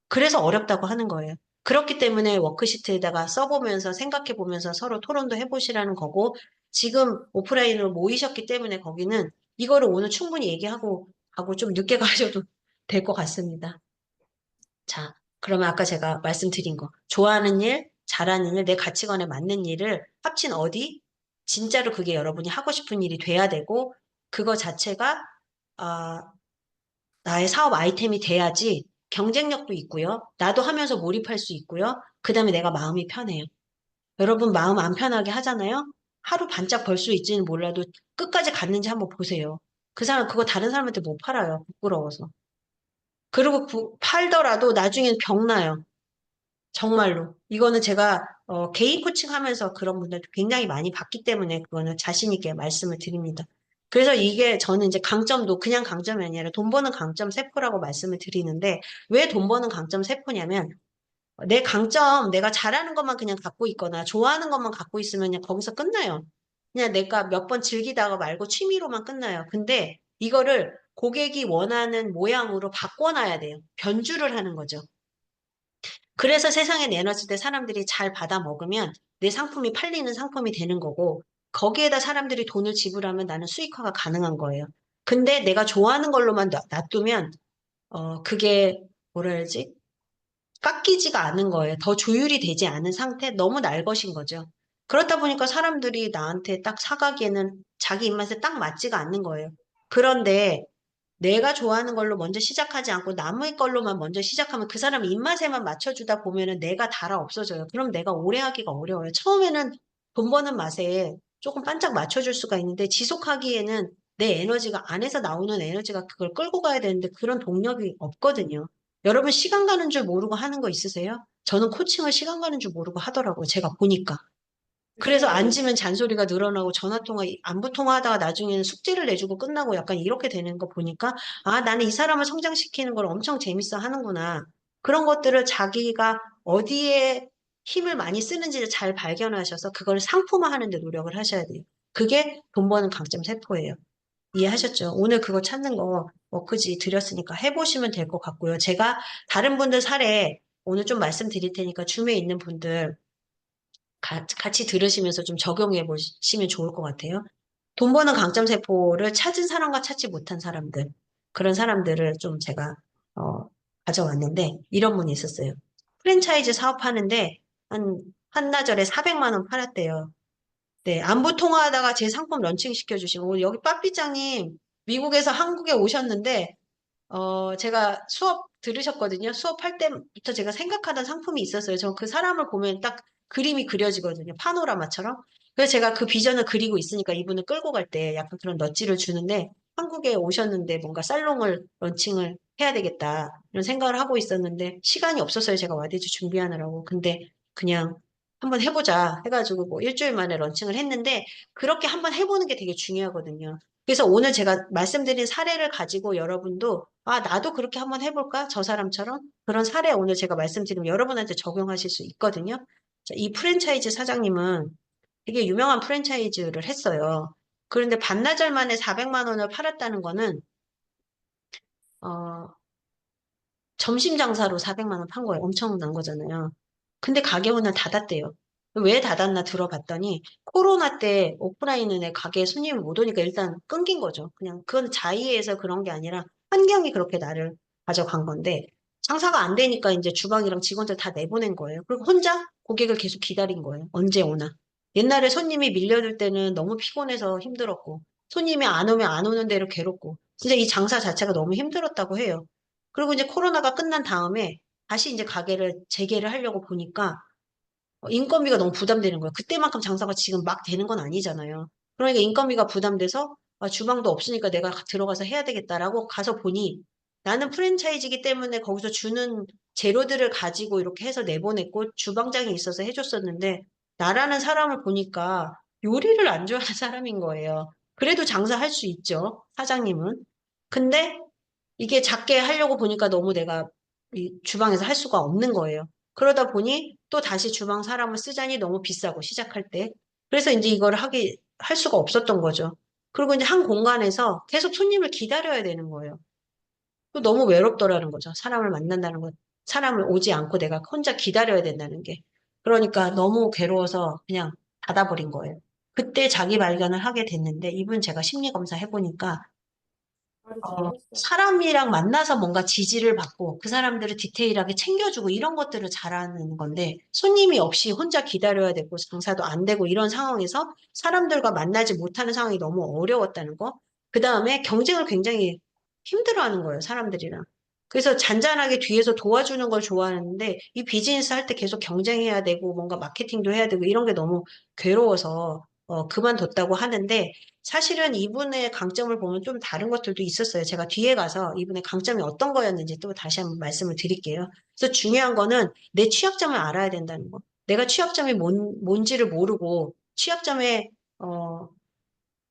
S1: 그래서 어렵다고 하는 거예요. 그렇기 때문에 워크시트에다가 써보면서 생각해보면서 서로 토론도 해보시라는 거고, 지금 오프라인으로 모이셨기 때문에 거기는 이거를 오늘 충분히 얘기하고 하고 좀 늦게 가셔도 될 것 같습니다. 자, 그러면 아까 제가 말씀드린 거, 좋아하는 일, 잘하는 일, 내 가치관에 맞는 일을 합친 어디? 진짜로 그게 여러분이 하고 싶은 일이 돼야 되고, 그거 자체가, 아, 나의 사업 아이템이 돼야지 경쟁력도 있고요. 나도 하면서 몰입할 수 있고요. 그 다음에 내가 마음이 편해요. 여러분 마음 안 편하게 하잖아요? 하루 반짝 벌 수 있지는 몰라도 끝까지 갔는지 한번 보세요. 그 사람 그거 다른 사람한테 못 팔아요. 부끄러워서. 그리고 팔더라도 나중엔 병나요. 정말로. 이거는 제가 개인 코칭 하면서 그런 분들 굉장히 많이 봤기 때문에 그거는 자신 있게 말씀을 드립니다. 그래서 이게 저는 이제 강점도 그냥 강점이 아니라 돈 버는 강점 세포라고 말씀을 드리는데 왜 돈 버는 강점 세포냐면 내 강점, 내가 잘하는 것만 그냥 갖고 있거나 좋아하는 것만 갖고 있으면 그냥 거기서 끝나요. 그냥 내가 몇 번 즐기다가 말고 취미로만 끝나요. 근데 이거를 고객이 원하는 모양으로 바꿔놔야 돼요. 변주를 하는 거죠. 그래서 세상에 내놨을 때 사람들이 잘 받아 먹으면 내 상품이 팔리는 상품이 되는 거고 거기에다 사람들이 돈을 지불하면 나는 수익화가 가능한 거예요. 근데 내가 좋아하는 걸로만 놔두면 그게 뭐라 해야지? 깎이지가 않은 거예요. 더 조율이 되지 않은 상태, 너무 날 것인 거죠. 그렇다 보니까 사람들이 나한테 딱 사가기에는 자기 입맛에 딱 맞지가 않는 거예요. 그런데 내가 좋아하는 걸로 먼저 시작하지 않고 남의 걸로만 먼저 시작하면 그 사람 입맛에만 맞춰주다 보면은 내가 달아 없어져요. 그럼 내가 오래 하기가 어려워요. 처음에는 돈 버는 맛에 조금 반짝 맞춰줄 수가 있는데 지속하기에는 내 에너지가 안에서 나오는 에너지가 그걸 끌고 가야 되는데 그런 동력이 없거든요. 여러분 시간 가는 줄 모르고 하는 거 있으세요? 저는 코칭을 시간 가는 줄 모르고 하더라고요. 제가 보니까. 그래서 앉으면 잔소리가 늘어나고 전화통화, 안부통화하다가 나중에는 숙제를 내주고 끝나고 약간 이렇게 되는 거 보니까, 아, 나는 이 사람을 성장시키는 걸 엄청 재밌어 하는구나. 그런 것들을 자기가 어디에 힘을 많이 쓰는지를 잘 발견하셔서 그걸 상품화하는 데 노력을 하셔야 돼요. 그게 돈 버는 강점 세포예요. 이해하셨죠? 오늘 그거 찾는 거 워크지 드렸으니까 해보시면 될 것 같고요. 제가 다른 분들 사례 오늘 좀 말씀드릴 테니까 줌에 있는 분들 같이 들으시면서 좀 적용해 보시면 좋을 것 같아요. 돈 버는 강점 세포를 찾은 사람과 찾지 못한 사람들, 그런 사람들을 좀 제가, 어, 가져왔는데, 이런 분이 있었어요. 프랜차이즈 사업하는데, 한나절에 400만 원 팔았대요. 네, 안부 통화하다가 제 상품 런칭 시켜주시고, 여기 빠삐장님, 미국에서 한국에 오셨는데, 제가 수업 들으셨거든요. 수업할 때부터 제가 생각하던 상품이 있었어요. 저 그 사람을 보면 딱 그림이 그려지거든요. 파노라마처럼. 그래서 제가 그 비전을 그리고 있으니까 이분을 끌고 갈 때 약간 그런 넛지를 주는데 한국에 오셨는데 뭔가 살롱을 런칭을 해야 되겠다. 이런 생각을 하고 있었는데 시간이 없었어요. 제가 와디즈 준비하느라고. 근데 그냥 한번 해보자 해가지고 뭐 일주일 만에 런칭을 했는데 그렇게 한번 해보는 게 되게 중요하거든요. 그래서 오늘 제가 말씀드린 사례를 가지고 여러분도 아, 나도 그렇게 한번 해볼까? 저 사람처럼? 그런 사례 오늘 제가 말씀드리면 여러분한테 적용하실 수 있거든요. 자, 이 프랜차이즈 사장님은 되게 유명한 프랜차이즈를 했어요. 그런데 반나절 만에 400만 원을 팔았다는 거는 어, 점심 장사로 400만 원 판 거예요. 엄청난 거잖아요. 근데 가게 오늘 닫았대요. 왜 닫았나 들어봤더니 코로나 때 오프라인에 가게에 손님이 못 오니까 일단 끊긴 거죠. 그냥 그건 자의에서 그런 게 아니라 환경이 그렇게 나를 가져간 건데 장사가 안 되니까 이제 주방이랑 직원들 다 내보낸 거예요. 그리고 혼자 고객을 계속 기다린 거예요. 언제 오나. 옛날에 손님이 밀려들 때는 너무 피곤해서 힘들었고 손님이 안 오면 안 오는 대로 괴롭고 진짜 이 장사 자체가 너무 힘들었다고 해요. 그리고 이제 코로나가 끝난 다음에 다시 이제 가게를 재개를 하려고 보니까 인건비가 너무 부담되는 거예요. 그때만큼 장사가 지금 막 되는 건 아니잖아요. 그러니까 인건비가 부담돼서 주방도 없으니까 내가 들어가서 해야 되겠다라고 가서 보니 나는 프랜차이즈이기 때문에 거기서 주는 재료들을 가지고 이렇게 해서 내보냈고 주방장이 있어서 해줬었는데 나라는 사람을 보니까 요리를 안 좋아하는 사람인 거예요. 그래도 장사할 수 있죠. 사장님은. 근데 이게 작게 하려고 보니까 너무 내가 이 주방에서 할 수가 없는 거예요. 그러다 보니 또 다시 주방 사람을 쓰자니 너무 비싸고 시작할 때. 그래서 이제 이걸 할 수가 없었던 거죠. 그리고 이제 한 공간에서 계속 손님을 기다려야 되는 거예요. 또 너무 외롭더라는 거죠. 사람을 만난다는 것. 사람을 오지 않고 내가 혼자 기다려야 된다는 게. 그러니까 너무 괴로워서 그냥 닫아버린 거예요. 그때 자기 발견을 하게 됐는데 이분 제가 심리 검사 해보니까
S2: 말을 잘했어.
S1: 사람이랑 만나서 뭔가 지지를 받고 그 사람들을 디테일하게 챙겨주고 이런 것들을 잘하는 건데 손님이 없이 혼자 기다려야 되고 장사도 안 되고 이런 상황에서 사람들과 만나지 못하는 상황이 너무 어려웠다는 거. 그 다음에 경쟁을 굉장히 힘들어하는 거예요, 사람들이랑. 그래서 잔잔하게 뒤에서 도와주는 걸 좋아하는데 이 비즈니스 할 때 계속 경쟁해야 되고 뭔가 마케팅도 해야 되고 이런 게 너무 괴로워서 그만뒀다고 하는데 사실은 이분의 강점을 보면 좀 다른 것들도 있었어요. 제가 뒤에 가서 이분의 강점이 어떤 거였는지 또 다시 한번 말씀을 드릴게요. 그래서 중요한 거는 내 취약점을 알아야 된다는 거. 내가 취약점이 뭔지를 모르고 어,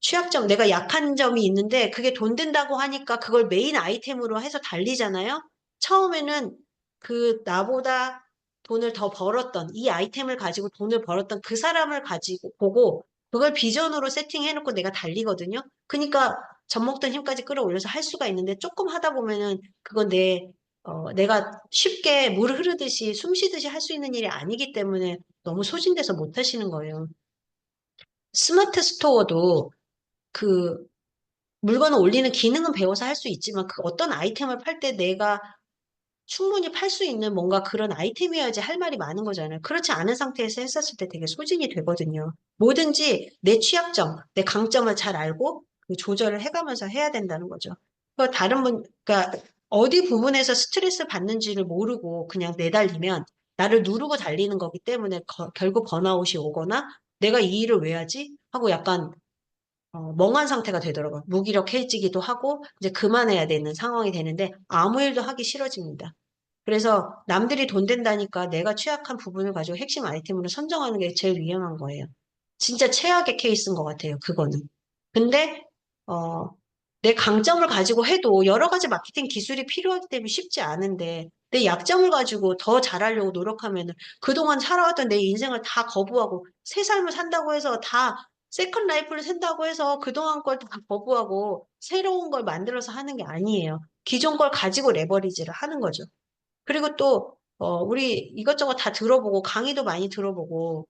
S1: 취약점, 내가 약한 점이 있는데 그게 돈 든다고 하니까 그걸 메인 아이템으로 해서 달리잖아요. 처음에는 그 나보다 돈을 더 벌었던 이 아이템을 가지고 돈을 벌었던 그 사람을 가지고 보고 그걸 비전으로 세팅해놓고 내가 달리거든요. 그러니까 젖먹던 힘까지 끌어올려서 할 수가 있는데 조금 하다 보면은 그건 내가 쉽게 물 흐르듯이 숨 쉬듯이 할 수 있는 일이 아니기 때문에 너무 소진돼서 못 하시는 거예요. 스마트 스토어도 그 물건을 올리는 기능은 배워서 할 수 있지만 그 어떤 아이템을 팔 때 내가 충분히 팔 수 있는 뭔가 그런 아이템이어야지 할 말이 많은 거잖아요. 그렇지 않은 상태에서 했었을 때 되게 소진이 되거든요. 뭐든지 내 취약점, 내 강점을 잘 알고 그 조절을 해가면서 해야 된다는 거죠. 그러니까 어디 부분에서 스트레스 받는지를 모르고 그냥 내달리면 나를 누르고 달리는 거기 때문에 결국 번아웃이 오거나 내가 이 일을 왜 하지? 하고 약간 멍한 상태가 되더라고요. 무기력해지기도 하고 이제 그만해야 되는 상황이 되는데 아무 일도 하기 싫어집니다. 그래서 남들이 돈 된다니까 내가 취약한 부분을 가지고 핵심 아이템으로 선정하는 게 제일 위험한 거예요. 진짜 최악의 케이스인 것 같아요. 그거는. 근데 어, 내 강점을 가지고 해도 여러 가지 마케팅 기술이 필요하기 때문에 쉽지 않은데 내 약점을 가지고 더 잘하려고 노력하면은 그동안 살아왔던 내 인생을 다 거부하고 새 삶을 산다고 해서 다 세컨 라이프를 산다고 해서 그동안 걸 다 거부하고 새로운 걸 만들어서 하는 게 아니에요. 기존 걸 가지고 레버리지를 하는 거죠. 그리고 또, 우리 이것저것 다 들어보고, 강의도 많이 들어보고,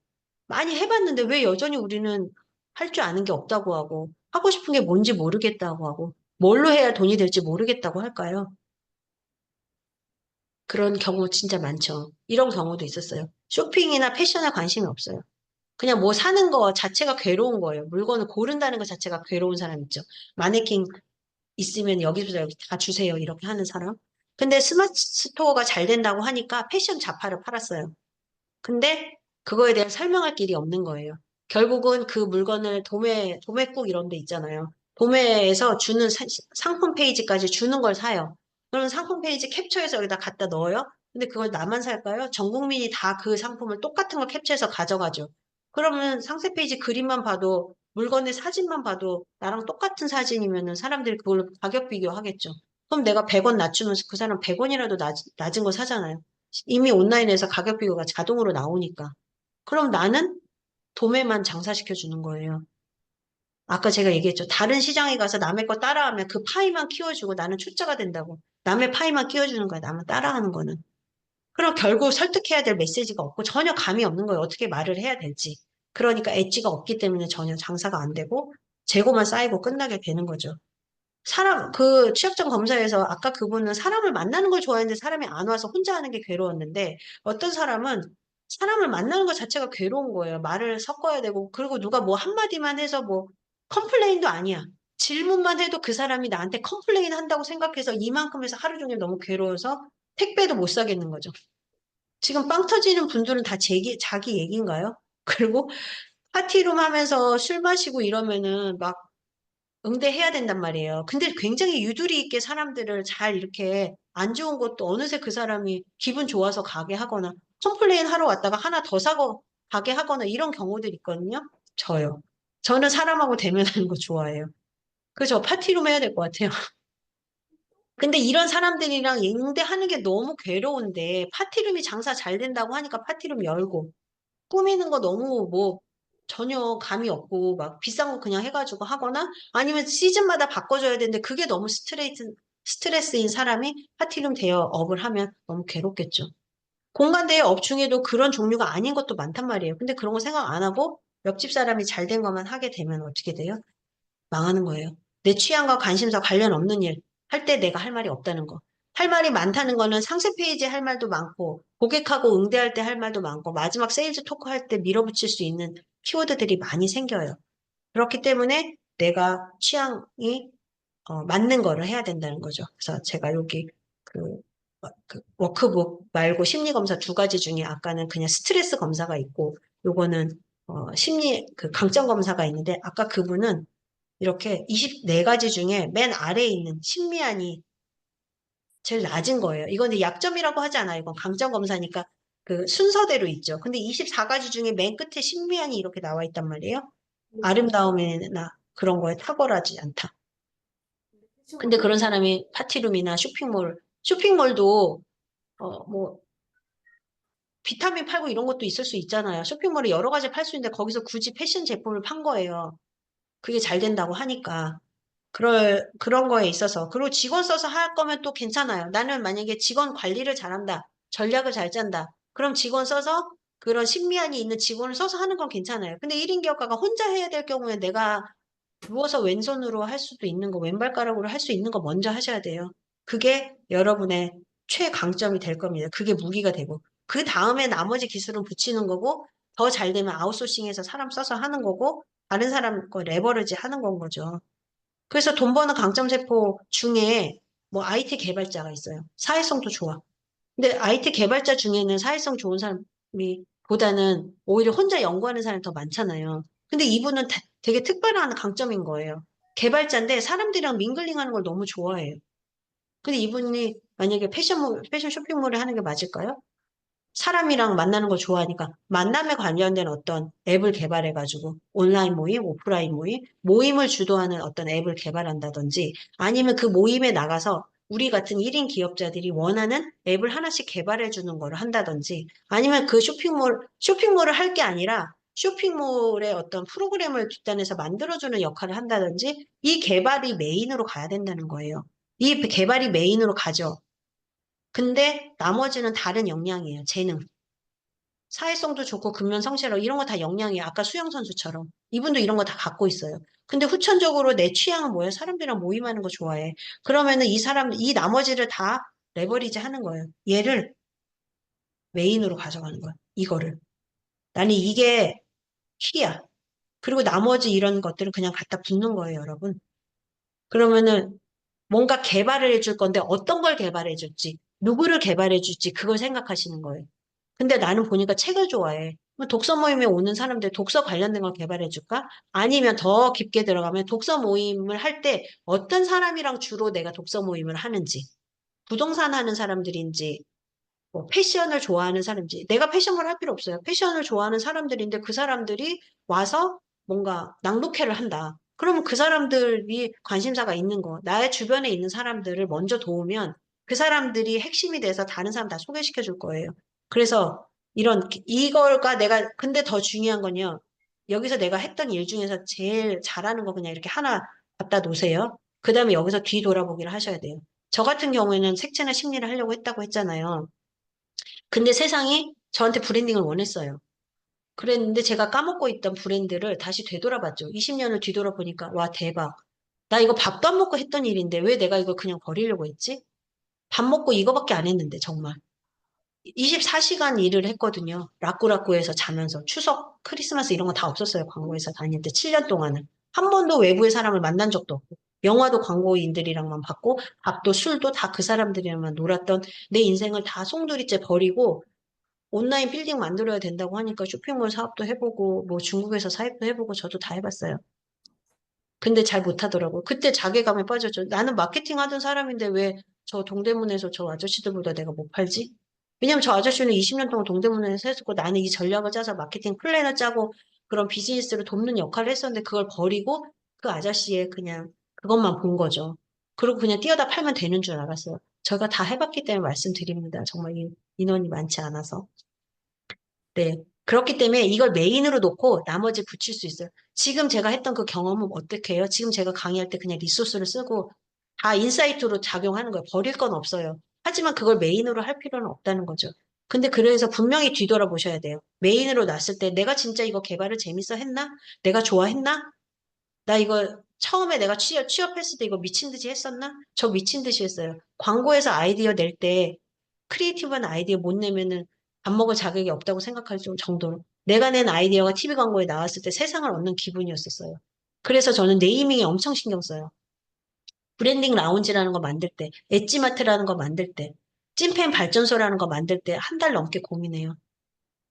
S1: 많이 해봤는데 왜 여전히 우리는 할 줄 아는 게 없다고 하고, 하고 싶은 게 뭔지 모르겠다고 하고, 뭘로 해야 돈이 될지 모르겠다고 할까요? 그런 경우 진짜 많죠. 이런 경우도 있었어요. 쇼핑이나 패션에 관심이 없어요. 그냥 뭐 사는 거 자체가 괴로운 거예요. 물건을 고른다는 것 자체가 괴로운 사람 있죠. 마네킹 있으면 여기서 여기 다 주세요. 이렇게 하는 사람. 근데 스마트 스토어가 잘 된다고 하니까 패션 자파를 팔았어요. 근데 그거에 대한 설명할 길이 없는 거예요. 결국은 그 물건을 도매국 이런 데 있잖아요. 도매에서 주는 상품 페이지까지 주는 걸 사요. 그럼 상품 페이지 캡처해서 여기다 갖다 넣어요. 근데 그걸 나만 살까요? 전 국민이 다 그 상품을 똑같은 걸 캡처해서 가져가죠. 그러면 상세 페이지 그림만 봐도 물건의 사진만 봐도 나랑 똑같은 사진이면은 사람들이 그걸로 가격 비교하겠죠. 그럼 내가 100원 낮추면서 그 사람 100원이라도 낮은 거 사잖아요. 이미 온라인에서 가격 비교가 자동으로 나오니까. 그럼 나는 도매만 장사시켜 주는 거예요. 아까 제가 얘기했죠. 다른 시장에 가서 남의 거 따라하면 그 파이만 키워주고 나는 출자가 된다고. 남의 파이만 키워주는 거야. 나만 따라하는 거는. 그럼 결국 설득해야 될 메시지가 없고 전혀 감이 없는 거예요. 어떻게 말을 해야 될지. 그러니까 엣지가 없기 때문에 전혀 장사가 안 되고 재고만 쌓이고 끝나게 되는 거죠. 그 취업전 검사에서 아까 그분은 사람을 만나는 걸 좋아했는데 사람이 안 와서 혼자 하는 게 괴로웠는데 어떤 사람은 사람을 만나는 것 자체가 괴로운 거예요. 말을 섞어야 되고 그리고 누가 뭐 한마디만 해서 뭐 컴플레인도 아니야. 질문만 해도 그 사람이 나한테 컴플레인 한다고 생각해서 이만큼 해서 하루 종일 너무 괴로워서 택배도 못 사겠는 거죠. 지금 빵 터지는 분들은 다 자기 얘기인가요? 그리고 파티룸 하면서 술 마시고 이러면은 막 응대해야 된단 말이에요. 근데 굉장히 유두리 있게 사람들을 잘 이렇게 안 좋은 것도 어느새 그 사람이 기분 좋아서 가게 하거나 컴플레인 하러 왔다가 하나 더 사고 가게 하거나 이런 경우들 있거든요. 저요. 저는 사람하고 대면하는 거 좋아해요. 그죠? 파티룸 해야 될 것 같아요. 근데 이런 사람들이랑 응대하는 게 너무 괴로운데 파티룸이 장사 잘 된다고 하니까 파티룸 열고 꾸미는 거 너무 뭐 전혀 감이 없고 막 비싼 거 그냥 해가지고 하거나 아니면 시즌마다 바꿔줘야 되는데 그게 너무 스트레스인 사람이 파티룸 대여업을 하면 너무 괴롭겠죠. 공간 대여업 중에도 그런 종류가 아닌 것도 많단 말이에요. 근데 그런 거 생각 안 하고 옆집 사람이 잘 된 것만 하게 되면 어떻게 돼요? 망하는 거예요. 내 취향과 관심사 관련 없는 일 할 때 내가 할 말이 없다는 거. 할 말이 많다는 거는 상세 페이지에 할 말도 많고 고객하고 응대할 때 할 말도 많고 마지막 세일즈 토크 할 때 밀어붙일 수 있는 키워드들이 많이 생겨요. 그렇기 때문에 내가 취향이 맞는 거를 해야 된다는 거죠. 그래서 제가 여기 그, 그 워크북 말고 심리 검사 두 가지 중에 아까는 그냥 스트레스 검사가 있고 요거는 심리 그 강점 검사가 있는데 아까 그분은 이렇게 24가지 중에 맨 아래에 있는 심미안이 제일 낮은 거예요. 이건 이제 약점이라고 하지 않아요. 이건 강점 검사니까 그 순서대로 있죠. 근데 24가지 중에 맨 끝에 심미안이 이렇게 나와 있단 말이에요. 아름다움이나 그런 거에 탁월하지 않다. 근데 그런 사람이 파티룸이나 쇼핑몰도 뭐 비타민 팔고 이런 것도 있을 수 있잖아요. 쇼핑몰에 여러 가지 팔 수 있는데 거기서 굳이 패션 제품을 판 거예요. 그게 잘 된다고 하니까. 그런 거에 있어서. 그리고 직원 써서 할 거면 또 괜찮아요. 나는 만약에 직원 관리를 잘한다. 전략을 잘 짠다. 그럼 직원 써서 그런 신미안이 있는 직원을 써서 하는 건 괜찮아요. 근데 1인 기업가가 혼자 해야 될 경우에 내가 누워서 왼손으로 할 수도 있는 거, 왼발가락으로 할 수 있는 거 먼저 하셔야 돼요. 그게 여러분의 최강점이 될 겁니다. 그게 무기가 되고. 그 다음에 나머지 기술은 붙이는 거고, 더 잘 되면 아웃소싱해서 사람 써서 하는 거고, 다른 사람 거 레버리지 하는 건 거죠. 그래서 돈 버는 강점 세포 중에 뭐 IT 개발자가 있어요. 사회성도 좋아. 근데 IT 개발자 중에는 사회성 좋은 사람이 보다는 오히려 혼자 연구하는 사람이 더 많잖아요. 근데 이분은 되게 특별한 강점인 거예요. 개발자인데 사람들이랑 밍글링하는 걸 너무 좋아해요. 근데 이분이 만약에 패션 쇼핑몰을 하는 게 맞을까요? 사람이랑 만나는 걸 좋아하니까 만남에 관련된 어떤 앱을 개발해가지고 온라인 모임, 오프라인 모임을 주도하는 어떤 앱을 개발한다든지 아니면 그 모임에 나가서 우리 같은 1인 기업자들이 원하는 앱을 하나씩 개발해 주는 거를 한다든지 아니면 그 쇼핑몰을 할 게 아니라 쇼핑몰의 어떤 프로그램을 뒷단에서 만들어주는 역할을 한다든지 이 개발이 메인으로 가야 된다는 거예요. 이 개발이 메인으로 가죠. 근데 나머지는 다른 역량이에요. 재능. 사회성도 좋고 근면 성실하고 이런 거 다 역량이에요. 아까 수영 선수처럼. 이분도 이런 거 다 갖고 있어요. 근데 후천적으로 내 취향은 뭐예요? 사람들이랑 모임하는 거 좋아해. 그러면은 이 나머지를 다 레버리지 하는 거예요. 얘를 메인으로 가져가는 거예요. 이거를. 나는 이게 키야. 그리고 나머지 이런 것들은 그냥 갖다 붙는 거예요, 여러분. 그러면은 뭔가 개발을 해줄 건데 어떤 걸 개발해 줄지, 누구를 개발해 줄지 그걸 생각하시는 거예요. 근데 나는 보니까 책을 좋아해. 그럼 독서 모임에 오는 사람들 독서 관련된 걸 개발해 줄까? 아니면 더 깊게 들어가면 독서 모임을 할 때 어떤 사람이랑 주로 내가 독서 모임을 하는지, 부동산 하는 사람들인지, 뭐 패션을 좋아하는 사람인지, 내가 패션을 할 필요 없어요. 패션을 좋아하는 사람들인데 그 사람들이 와서 뭔가 낭독회를 한다. 그러면 그 사람들이 관심사가 있는 거, 나의 주변에 있는 사람들을 먼저 도우면 그 사람들이 핵심이 돼서 다른 사람 다 소개시켜 줄 거예요. 그래서 이걸까 내가, 근데 더 중요한 건요. 여기서 내가 했던 일 중에서 제일 잘하는 거 그냥 이렇게 하나 갖다 놓으세요. 그 다음에 여기서 뒤 돌아보기를 하셔야 돼요. 저 같은 경우에는 색채나 심리를 하려고 했다고 했잖아요. 근데 세상이 저한테 브랜딩을 원했어요. 그랬는데 제가 까먹고 있던 브랜드를 다시 되돌아봤죠. 20년을 뒤돌아보니까, 와, 대박. 나 이거 밥도 안 먹고 했던 일인데 왜 내가 이걸 그냥 버리려고 했지? 밥 먹고 이거밖에 안 했는데, 정말. 24시간 일을 했거든요. 라꾸라꾸에서 자면서. 추석, 크리스마스 이런 거 다 없었어요. 광고회사 다닐 때 7년 동안은. 한 번도 외부의 사람을 만난 적도 없고. 영화도 광고인들이랑만 봤고, 밥도 술도 다 그 사람들이랑만 놀았던 내 인생을 다 송두리째 버리고, 온라인 빌딩 만들어야 된다고 하니까 쇼핑몰 사업도 해보고, 뭐 중국에서 사입도 해보고, 저도 다 해봤어요. 근데 잘 못하더라고요. 그때 자괴감에 빠졌죠. 나는 마케팅 하던 사람인데 왜 저 동대문에서 저 아저씨들보다 내가 못 팔지? 왜냐면 저 아저씨는 20년 동안 동대문에서 했었고 나는 이 전략을 짜서 마케팅 플랜을 짜고 그런 비즈니스를 돕는 역할을 했었는데 그걸 버리고 그 아저씨의 그냥 그것만 본 거죠. 그리고 그냥 뛰어다 팔면 되는 줄 알았어요. 제가 다 해봤기 때문에 말씀드립니다. 정말 인원이 많지 않아서. 네. 그렇기 때문에 이걸 메인으로 놓고 나머지 붙일 수 있어요. 지금 제가 했던 그 경험은 어떻게 해요? 지금 제가 강의할 때 그냥 리소스를 쓰고 다 인사이트로 작용하는 거예요. 버릴 건 없어요. 하지만 그걸 메인으로 할 필요는 없다는 거죠. 근데 그래서 분명히 뒤돌아보셔야 돼요. 메인으로 놨을 때 내가 진짜 이거 개발을 재밌어 했나? 내가 좋아했나? 나 이거 처음에 내가 취업했을 때 이거 미친 듯이 했었나? 저 미친 듯이 했어요. 광고에서 아이디어 낼 때 크리에이티브한 아이디어 못 내면은 밥 먹을 자격이 없다고 생각할 정도로 내가 낸 아이디어가 TV 광고에 나왔을 때 세상을 얻는 기분이었었어요. 그래서 저는 네이밍에 엄청 신경 써요. 브랜딩 라운지라는 거 만들 때, 엣지마트라는 거 만들 때, 찐팬 발전소라는 거 만들 때 한 달 넘게 고민해요.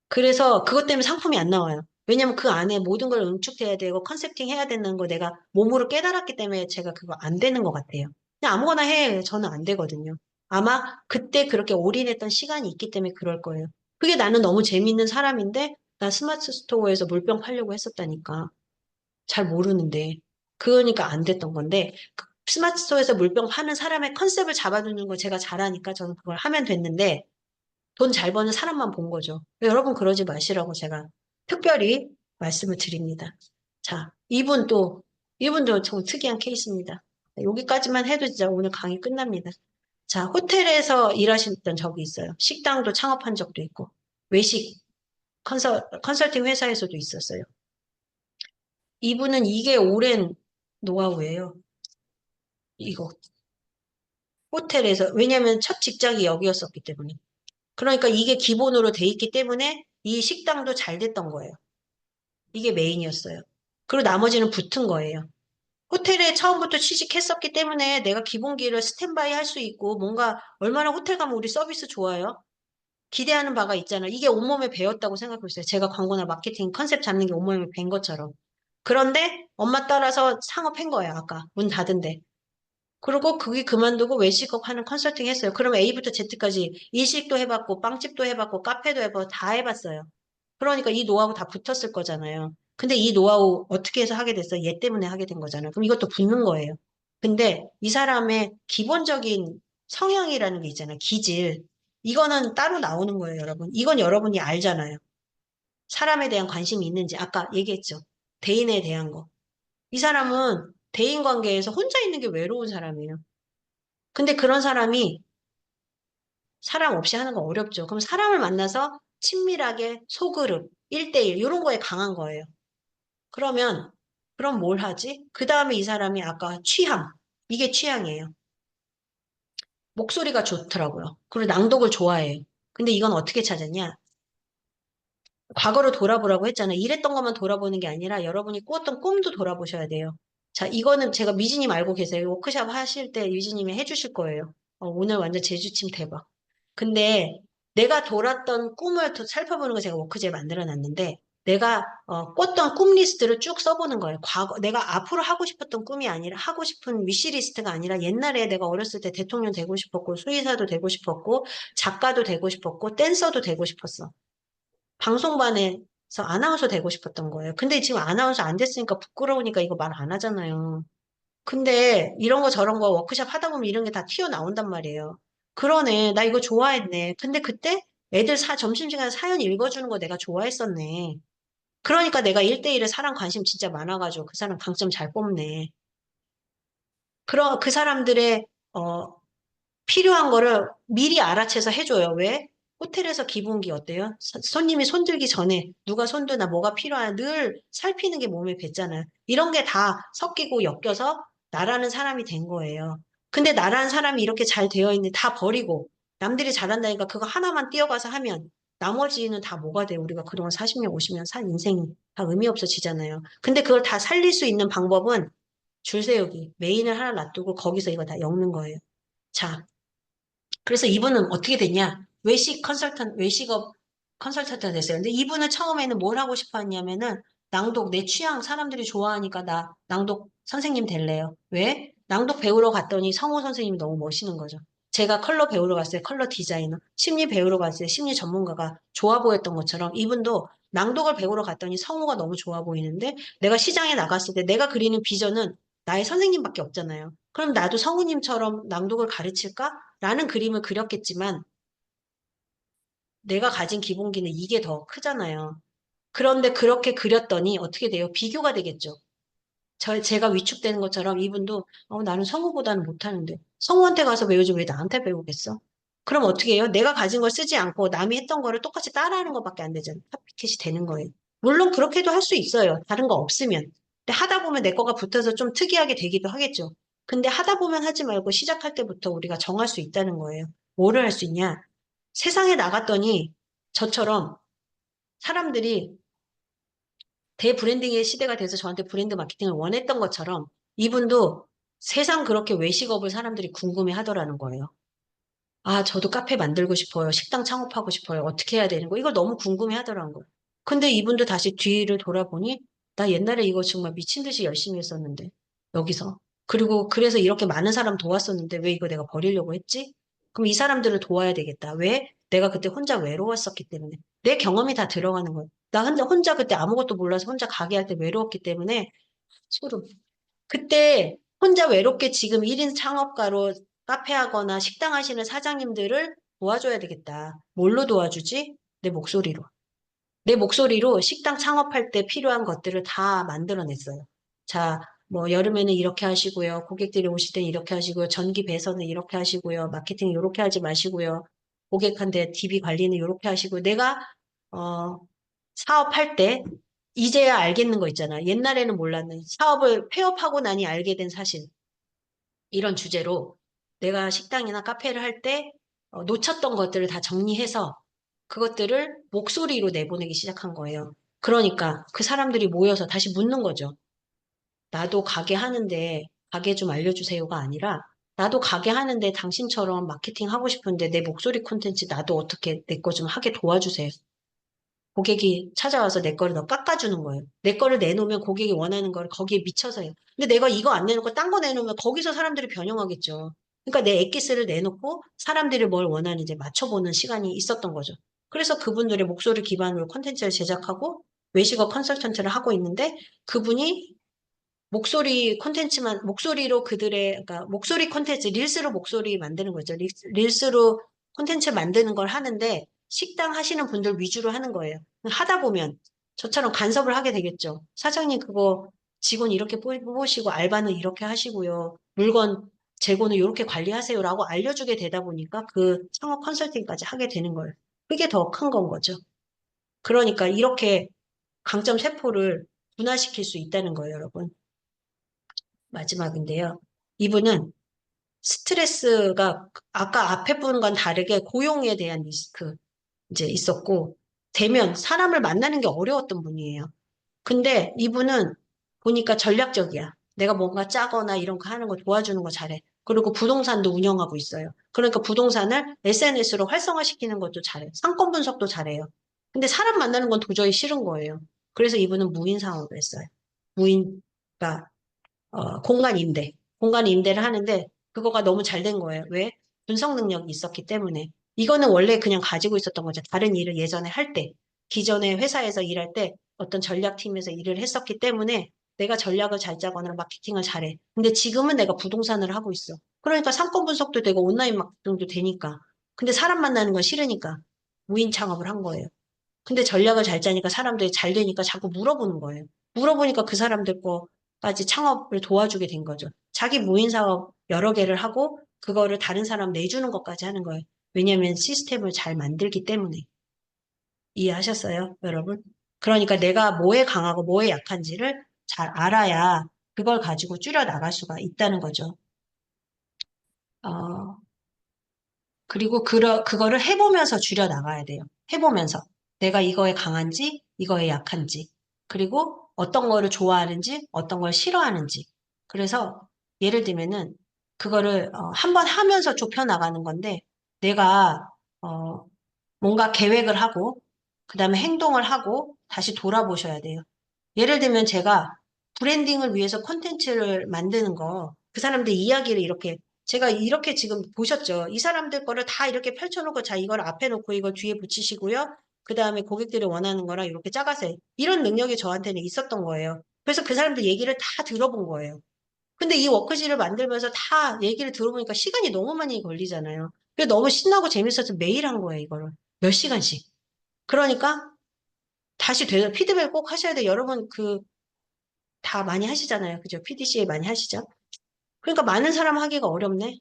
S1: 그래서 그것 때문에 상품이 안 나와요. 왜냐면 그 안에 모든 걸 응축돼야 되고 컨셉팅 해야 되는 거 내가 몸으로 깨달았기 때문에 제가 그거 안 되는 것 같아요. 그냥 아무거나 해. 저는 안 되거든요. 아마 그때 그렇게 올인했던 시간이 있기 때문에 그럴 거예요. 그게 나는 너무 재밌는 사람인데 나 스마트 스토어에서 물병 팔려고 했었다니까. 잘 모르는데. 그러니까 안 됐던 건데 그 스마트 스토어에서 물병 파는 사람의 컨셉을 잡아주는 거 제가 잘하니까 저는 그걸 하면 됐는데 돈 잘 버는 사람만 본 거죠. 여러분 그러지 마시라고 제가 특별히 말씀을 드립니다. 자, 이분도 좀 특이한 케이스입니다. 여기까지만 해도 진짜 오늘 강의 끝납니다. 자, 호텔에서 일하셨던 적이 있어요. 식당도 창업한 적도 있고, 외식 컨설팅 회사에서도 있었어요. 이분은 이게 오랜 노하우예요. 이거. 호텔에서, 왜냐면 첫 직장이 여기였었기 때문에. 그러니까 이게 기본으로 돼 있기 때문에 이 식당도 잘 됐던 거예요. 이게 메인이었어요. 그리고 나머지는 붙은 거예요. 호텔에 처음부터 취직했었기 때문에 내가 기본기를 스탠바이 할 수 있고 뭔가 얼마나 호텔 가면 우리 서비스 좋아요? 기대하는 바가 있잖아요. 이게 온몸에 배웠다고 생각하고 있어요. 제가 광고나 마케팅 컨셉 잡는 게 온몸에 밴 것처럼. 그런데 엄마 따라서 상업한 거예요. 아까 문 닫은데. 그리고 그게 그만두고 외식업 하는 컨설팅 했어요. 그럼 A부터 Z까지 일식도 해봤고 빵집도 해봤고 카페도 해봤고 다 해봤어요. 그러니까 이 노하우 다 붙었을 거잖아요. 근데 이 노하우 어떻게 해서 하게 됐어요? 얘 때문에 하게 된 거잖아요. 그럼 이것도 붙는 거예요. 근데 이 사람의 기본적인 성향이라는 게 있잖아요. 기질. 이거는 따로 나오는 거예요, 여러분. 이건 여러분이 알잖아요. 사람에 대한 관심이 있는지 아까 얘기했죠. 대인에 대한 거. 이 사람은 대인 관계에서 혼자 있는 게 외로운 사람이에요. 근데 그런 사람이 사람 없이 하는 거 어렵죠. 그럼 사람을 만나서 친밀하게 소그룹, 1대1 이런 거에 강한 거예요. 그러면 그럼 뭘 하지? 그 다음에 이 사람이 아까 취향. 이게 취향이에요. 목소리가 좋더라고요. 그리고 낭독을 좋아해요. 근데 이건 어떻게 찾았냐? 과거로 돌아보라고 했잖아요. 이랬던 것만 돌아보는 게 아니라 여러분이 꾸었던 꿈도 돌아보셔야 돼요. 자, 이거는 제가 미지님 알고 계세요. 워크샵 하실 때 미지님이 해주실 거예요. 오늘 완전 제주침 대박. 근데 내가 돌았던 꿈을 더 살펴보는 거 제가 워크제 만들어 놨는데 내가 꿨던 꿈 리스트를 쭉 써보는 거예요. 과거 내가 앞으로 하고 싶었던 꿈이 아니라 하고 싶은 위시 리스트가 아니라 옛날에 내가 어렸을 때 대통령 되고 싶었고 수의사도 되고 싶었고 작가도 되고 싶었고 댄서도 되고 싶었어. 방송반에서 아나운서 되고 싶었던 거예요. 근데 지금 아나운서 안 됐으니까 부끄러우니까 이거 말 안 하잖아요. 근데 이런 거 저런 거 워크샵 하다 보면 이런 게 다 튀어나온단 말이에요. 그러네. 나 이거 좋아했네. 근데 그때 애들 점심시간에 사연 읽어주는 거 내가 좋아했었네. 그러니까 내가 1대1에 사람 관심 진짜 많아가지고 그 사람 강점 잘 뽑네. 그 사람들의, 필요한 거를 미리 알아채서 해줘요. 왜? 호텔에서 기본기 어때요? 손님이 손들기 전에 누가 손드나 뭐가 필요하나 늘 살피는 게 몸에 뱄잖아요. 이런 게 다 섞이고 엮여서 나라는 사람이 된 거예요. 근데 나라는 사람이 이렇게 잘 되어 있는데 다 버리고 남들이 잘한다니까 그거 하나만 뛰어가서 하면 나머지는 다 뭐가 돼요? 우리가 그동안 40년, 50년 산 인생이 다 의미 없어지잖아요. 근데 그걸 다 살릴 수 있는 방법은 줄 세우기. 메인을 하나 놔두고 거기서 이거 다 엮는 거예요. 자, 그래서 이분은 어떻게 됐냐? 외식업 컨설턴트가 됐어요. 근데 이분은 처음에는 뭘 하고 싶어 했냐면은 낭독, 내 취향, 사람들이 좋아하니까 나 낭독 선생님 될래요. 왜? 낭독 배우러 갔더니 성우 선생님이 너무 멋있는 거죠. 제가 컬러 배우러 갔어요. 컬러 디자이너. 심리 배우러 갔어요. 심리 전문가가 좋아 보였던 것처럼 이분도 낭독을 배우러 갔더니 성우가 너무 좋아 보이는데 내가 시장에 나갔을 때 내가 그리는 비전은 나의 선생님밖에 없잖아요. 그럼 나도 성우님처럼 낭독을 가르칠까? 라는 그림을 그렸겠지만 내가 가진 기본기는 이게 더 크잖아요. 그런데 그렇게 그렸더니 어떻게 돼요? 비교가 되겠죠. 제가 위축되는 것처럼 이분도 나는 성우보다는 못하는데 성우한테 가서 배우지 왜 나한테 배우겠어? 그럼 어떻게 해요? 내가 가진 걸 쓰지 않고 남이 했던 거를 똑같이 따라하는 것밖에 안 되잖아요. 카피캣이 되는 거예요. 물론 그렇게도 할 수 있어요. 다른 거 없으면. 근데 하다 보면 내 거가 붙어서 좀 특이하게 되기도 하겠죠. 근데 하다 보면 하지 말고 시작할 때부터 우리가 정할 수 있다는 거예요. 뭐를 할 수 있냐? 세상에 나갔더니 저처럼 사람들이 대브랜딩의 시대가 돼서 저한테 브랜드 마케팅을 원했던 것처럼 이분도 세상 그렇게 외식업을 사람들이 궁금해 하더라는 거예요. 아, 저도 카페 만들고 싶어요. 식당 창업하고 싶어요. 어떻게 해야 되는 거? 이걸 너무 궁금해 하더라는 거예요. 근데 이분도 다시 뒤를 돌아보니 나 옛날에 이거 정말 미친 듯이 열심히 했었는데 여기서 그리고 그래서 이렇게 많은 사람 도왔었는데 왜 이거 내가 버리려고 했지? 그럼 이 사람들을 도와야 되겠다. 왜? 내가 그때 혼자 외로웠었기 때문에 내 경험이 다 들어가는 거예요. 나 혼자 그때 아무것도 몰라서 혼자 가게 할 때 외로웠기 때문에 소름. 그때 혼자 외롭게 지금 1인 창업가로 카페 하거나 식당 하시는 사장님들을 도와줘야 되겠다. 뭘로 도와주지? 내 목소리로. 내 목소리로 식당 창업할 때 필요한 것들을 다 만들어냈어요. 자, 뭐 여름에는 이렇게 하시고요. 고객들이 오실 때는 이렇게 하시고요. 전기 배선은 이렇게 하시고요. 마케팅 이렇게 하지 마시고요. 고객한테 DB 관리는 이렇게 하시고 내가 어, 사업할 때 이제야 알겠는 거 있잖아. 옛날에는 몰랐는 사업을 폐업하고 나니 알게 된 사실. 이런 주제로 내가 식당이나 카페를 할 때 놓쳤던 것들을 다 정리해서 그것들을 목소리로 내보내기 시작한 거예요. 그러니까 그 사람들이 모여서 다시 묻는 거죠. 나도 가게 하는데 가게 좀 알려주세요가 아니라 나도 가게 하는데 당신처럼 마케팅 하고 싶은데 내 목소리 콘텐츠 나도 어떻게 내 거 좀 하게 도와주세요. 고객이 찾아와서 내 거를 더 깎아주는 거예요. 내 거를 내놓으면 고객이 원하는 걸 거기에 미쳐서요. 근데 내가 이거 안 내놓고 딴 거 내놓으면 거기서 사람들이 변형하겠죠. 그러니까 내 엑기스를 내놓고 사람들이 뭘 원하는지 맞춰보는 시간이 있었던 거죠. 그래서 그분들의 목소리 기반으로 콘텐츠를 제작하고 외식어 컨설턴트를 하고 있는데 그분이 목소리 콘텐츠만, 목소리로 그러니까 목소리 콘텐츠, 릴스로 목소리 만드는 거죠. 릴스로 콘텐츠 만드는 걸 하는데 식당 하시는 분들 위주로 하는 거예요. 하다 보면 저처럼 간섭을 하게 되겠죠. 사장님 그거 직원 이렇게 뽑으시고 알바는 이렇게 하시고요. 물건 재고는 이렇게 관리하세요라고 알려주게 되다 보니까 그 창업 컨설팅까지 하게 되는 거예요. 그게 더 큰 건 거죠. 그러니까 이렇게 강점 세포를 분화시킬 수 있다는 거예요, 여러분. 마지막인데요. 이분은 스트레스가 아까 앞에 분과는 다르게 고용에 대한 리스크 이제 있었고, 대면 사람을 만나는 게 어려웠던 분이에요. 근데 이분은 보니까 전략적이야. 내가 뭔가 짜거나 이런 거 하는 거 도와주는 거 잘해. 그리고 부동산도 운영하고 있어요. 그러니까 부동산을 SNS로 활성화시키는 것도 잘해. 상권 분석도 잘해요. 근데 사람 만나는 건 도저히 싫은 거예요. 그래서 이분은 무인 사업을 했어요. 무인, 그러니까 공간 임대. 공간 임대를 하는데 그거가 너무 잘 된 거예요. 왜? 분석 능력이 있었기 때문에. 이거는 원래 그냥 가지고 있었던 거죠. 다른 일을 예전에 할 때. 기존에 회사에서 일할 때 어떤 전략팀에서 일을 했었기 때문에 내가 전략을 잘 짜거나 마케팅을 잘해. 근데 지금은 내가 부동산을 하고 있어. 그러니까 상권 분석도 되고 온라인 마케팅도 되니까. 근데 사람 만나는 건 싫으니까 무인 창업을 한 거예요. 근데 전략을 잘 짜니까 사람들이 잘 되니까 자꾸 물어보는 거예요. 물어보니까 그 사람들 거까지 창업을 도와주게 된 거죠. 자기 무인 사업 여러 개를 하고 그거를 다른 사람 내주는 것까지 하는 거예요. 왜냐하면 시스템을 잘 만들기 때문에. 이해하셨어요, 여러분? 그러니까 내가 뭐에 강하고 뭐에 약한지를 잘 알아야 그걸 가지고 줄여 나갈 수가 있다는 거죠. 어, 그리고 그거를 해보면서 줄여 나가야 돼요. 해보면서. 내가 이거에 강한지, 이거에 약한지. 그리고 어떤 거를 좋아하는지, 어떤 걸 싫어하는지. 그래서 예를 들면은 그거를 한번 하면서 좁혀 나가는 건데 내가 어, 뭔가 계획을 하고 그다음에 행동을 하고 다시 돌아보셔야 돼요. 예를 들면 제가 브랜딩을 위해서 콘텐츠를 만드는 거, 그 사람들 이야기를 이렇게, 제가 이렇게 지금 보셨죠? 이 사람들 거를 다 이렇게 펼쳐놓고, 자, 이걸 앞에 놓고 이걸 뒤에 붙이시고요. 그 다음에 고객들이 원하는 거랑 이렇게 짜가세요. 이런 능력이 저한테는 있었던 거예요. 그래서 그 사람들 얘기를 다 들어본 거예요. 근데 이 워크시를 만들면서 다 얘기를 들어보니까 시간이 너무 많이 걸리잖아요. 그래서 너무 신나고 재밌어서 매일 한 거예요, 이거를. 몇 시간씩. 그러니까 다시 피드백을 꼭 하셔야 돼요. 여러분, 다 많이 하시잖아요. 그죠? PDCA 많이 하시죠? 그러니까 많은 사람 하기가 어렵네.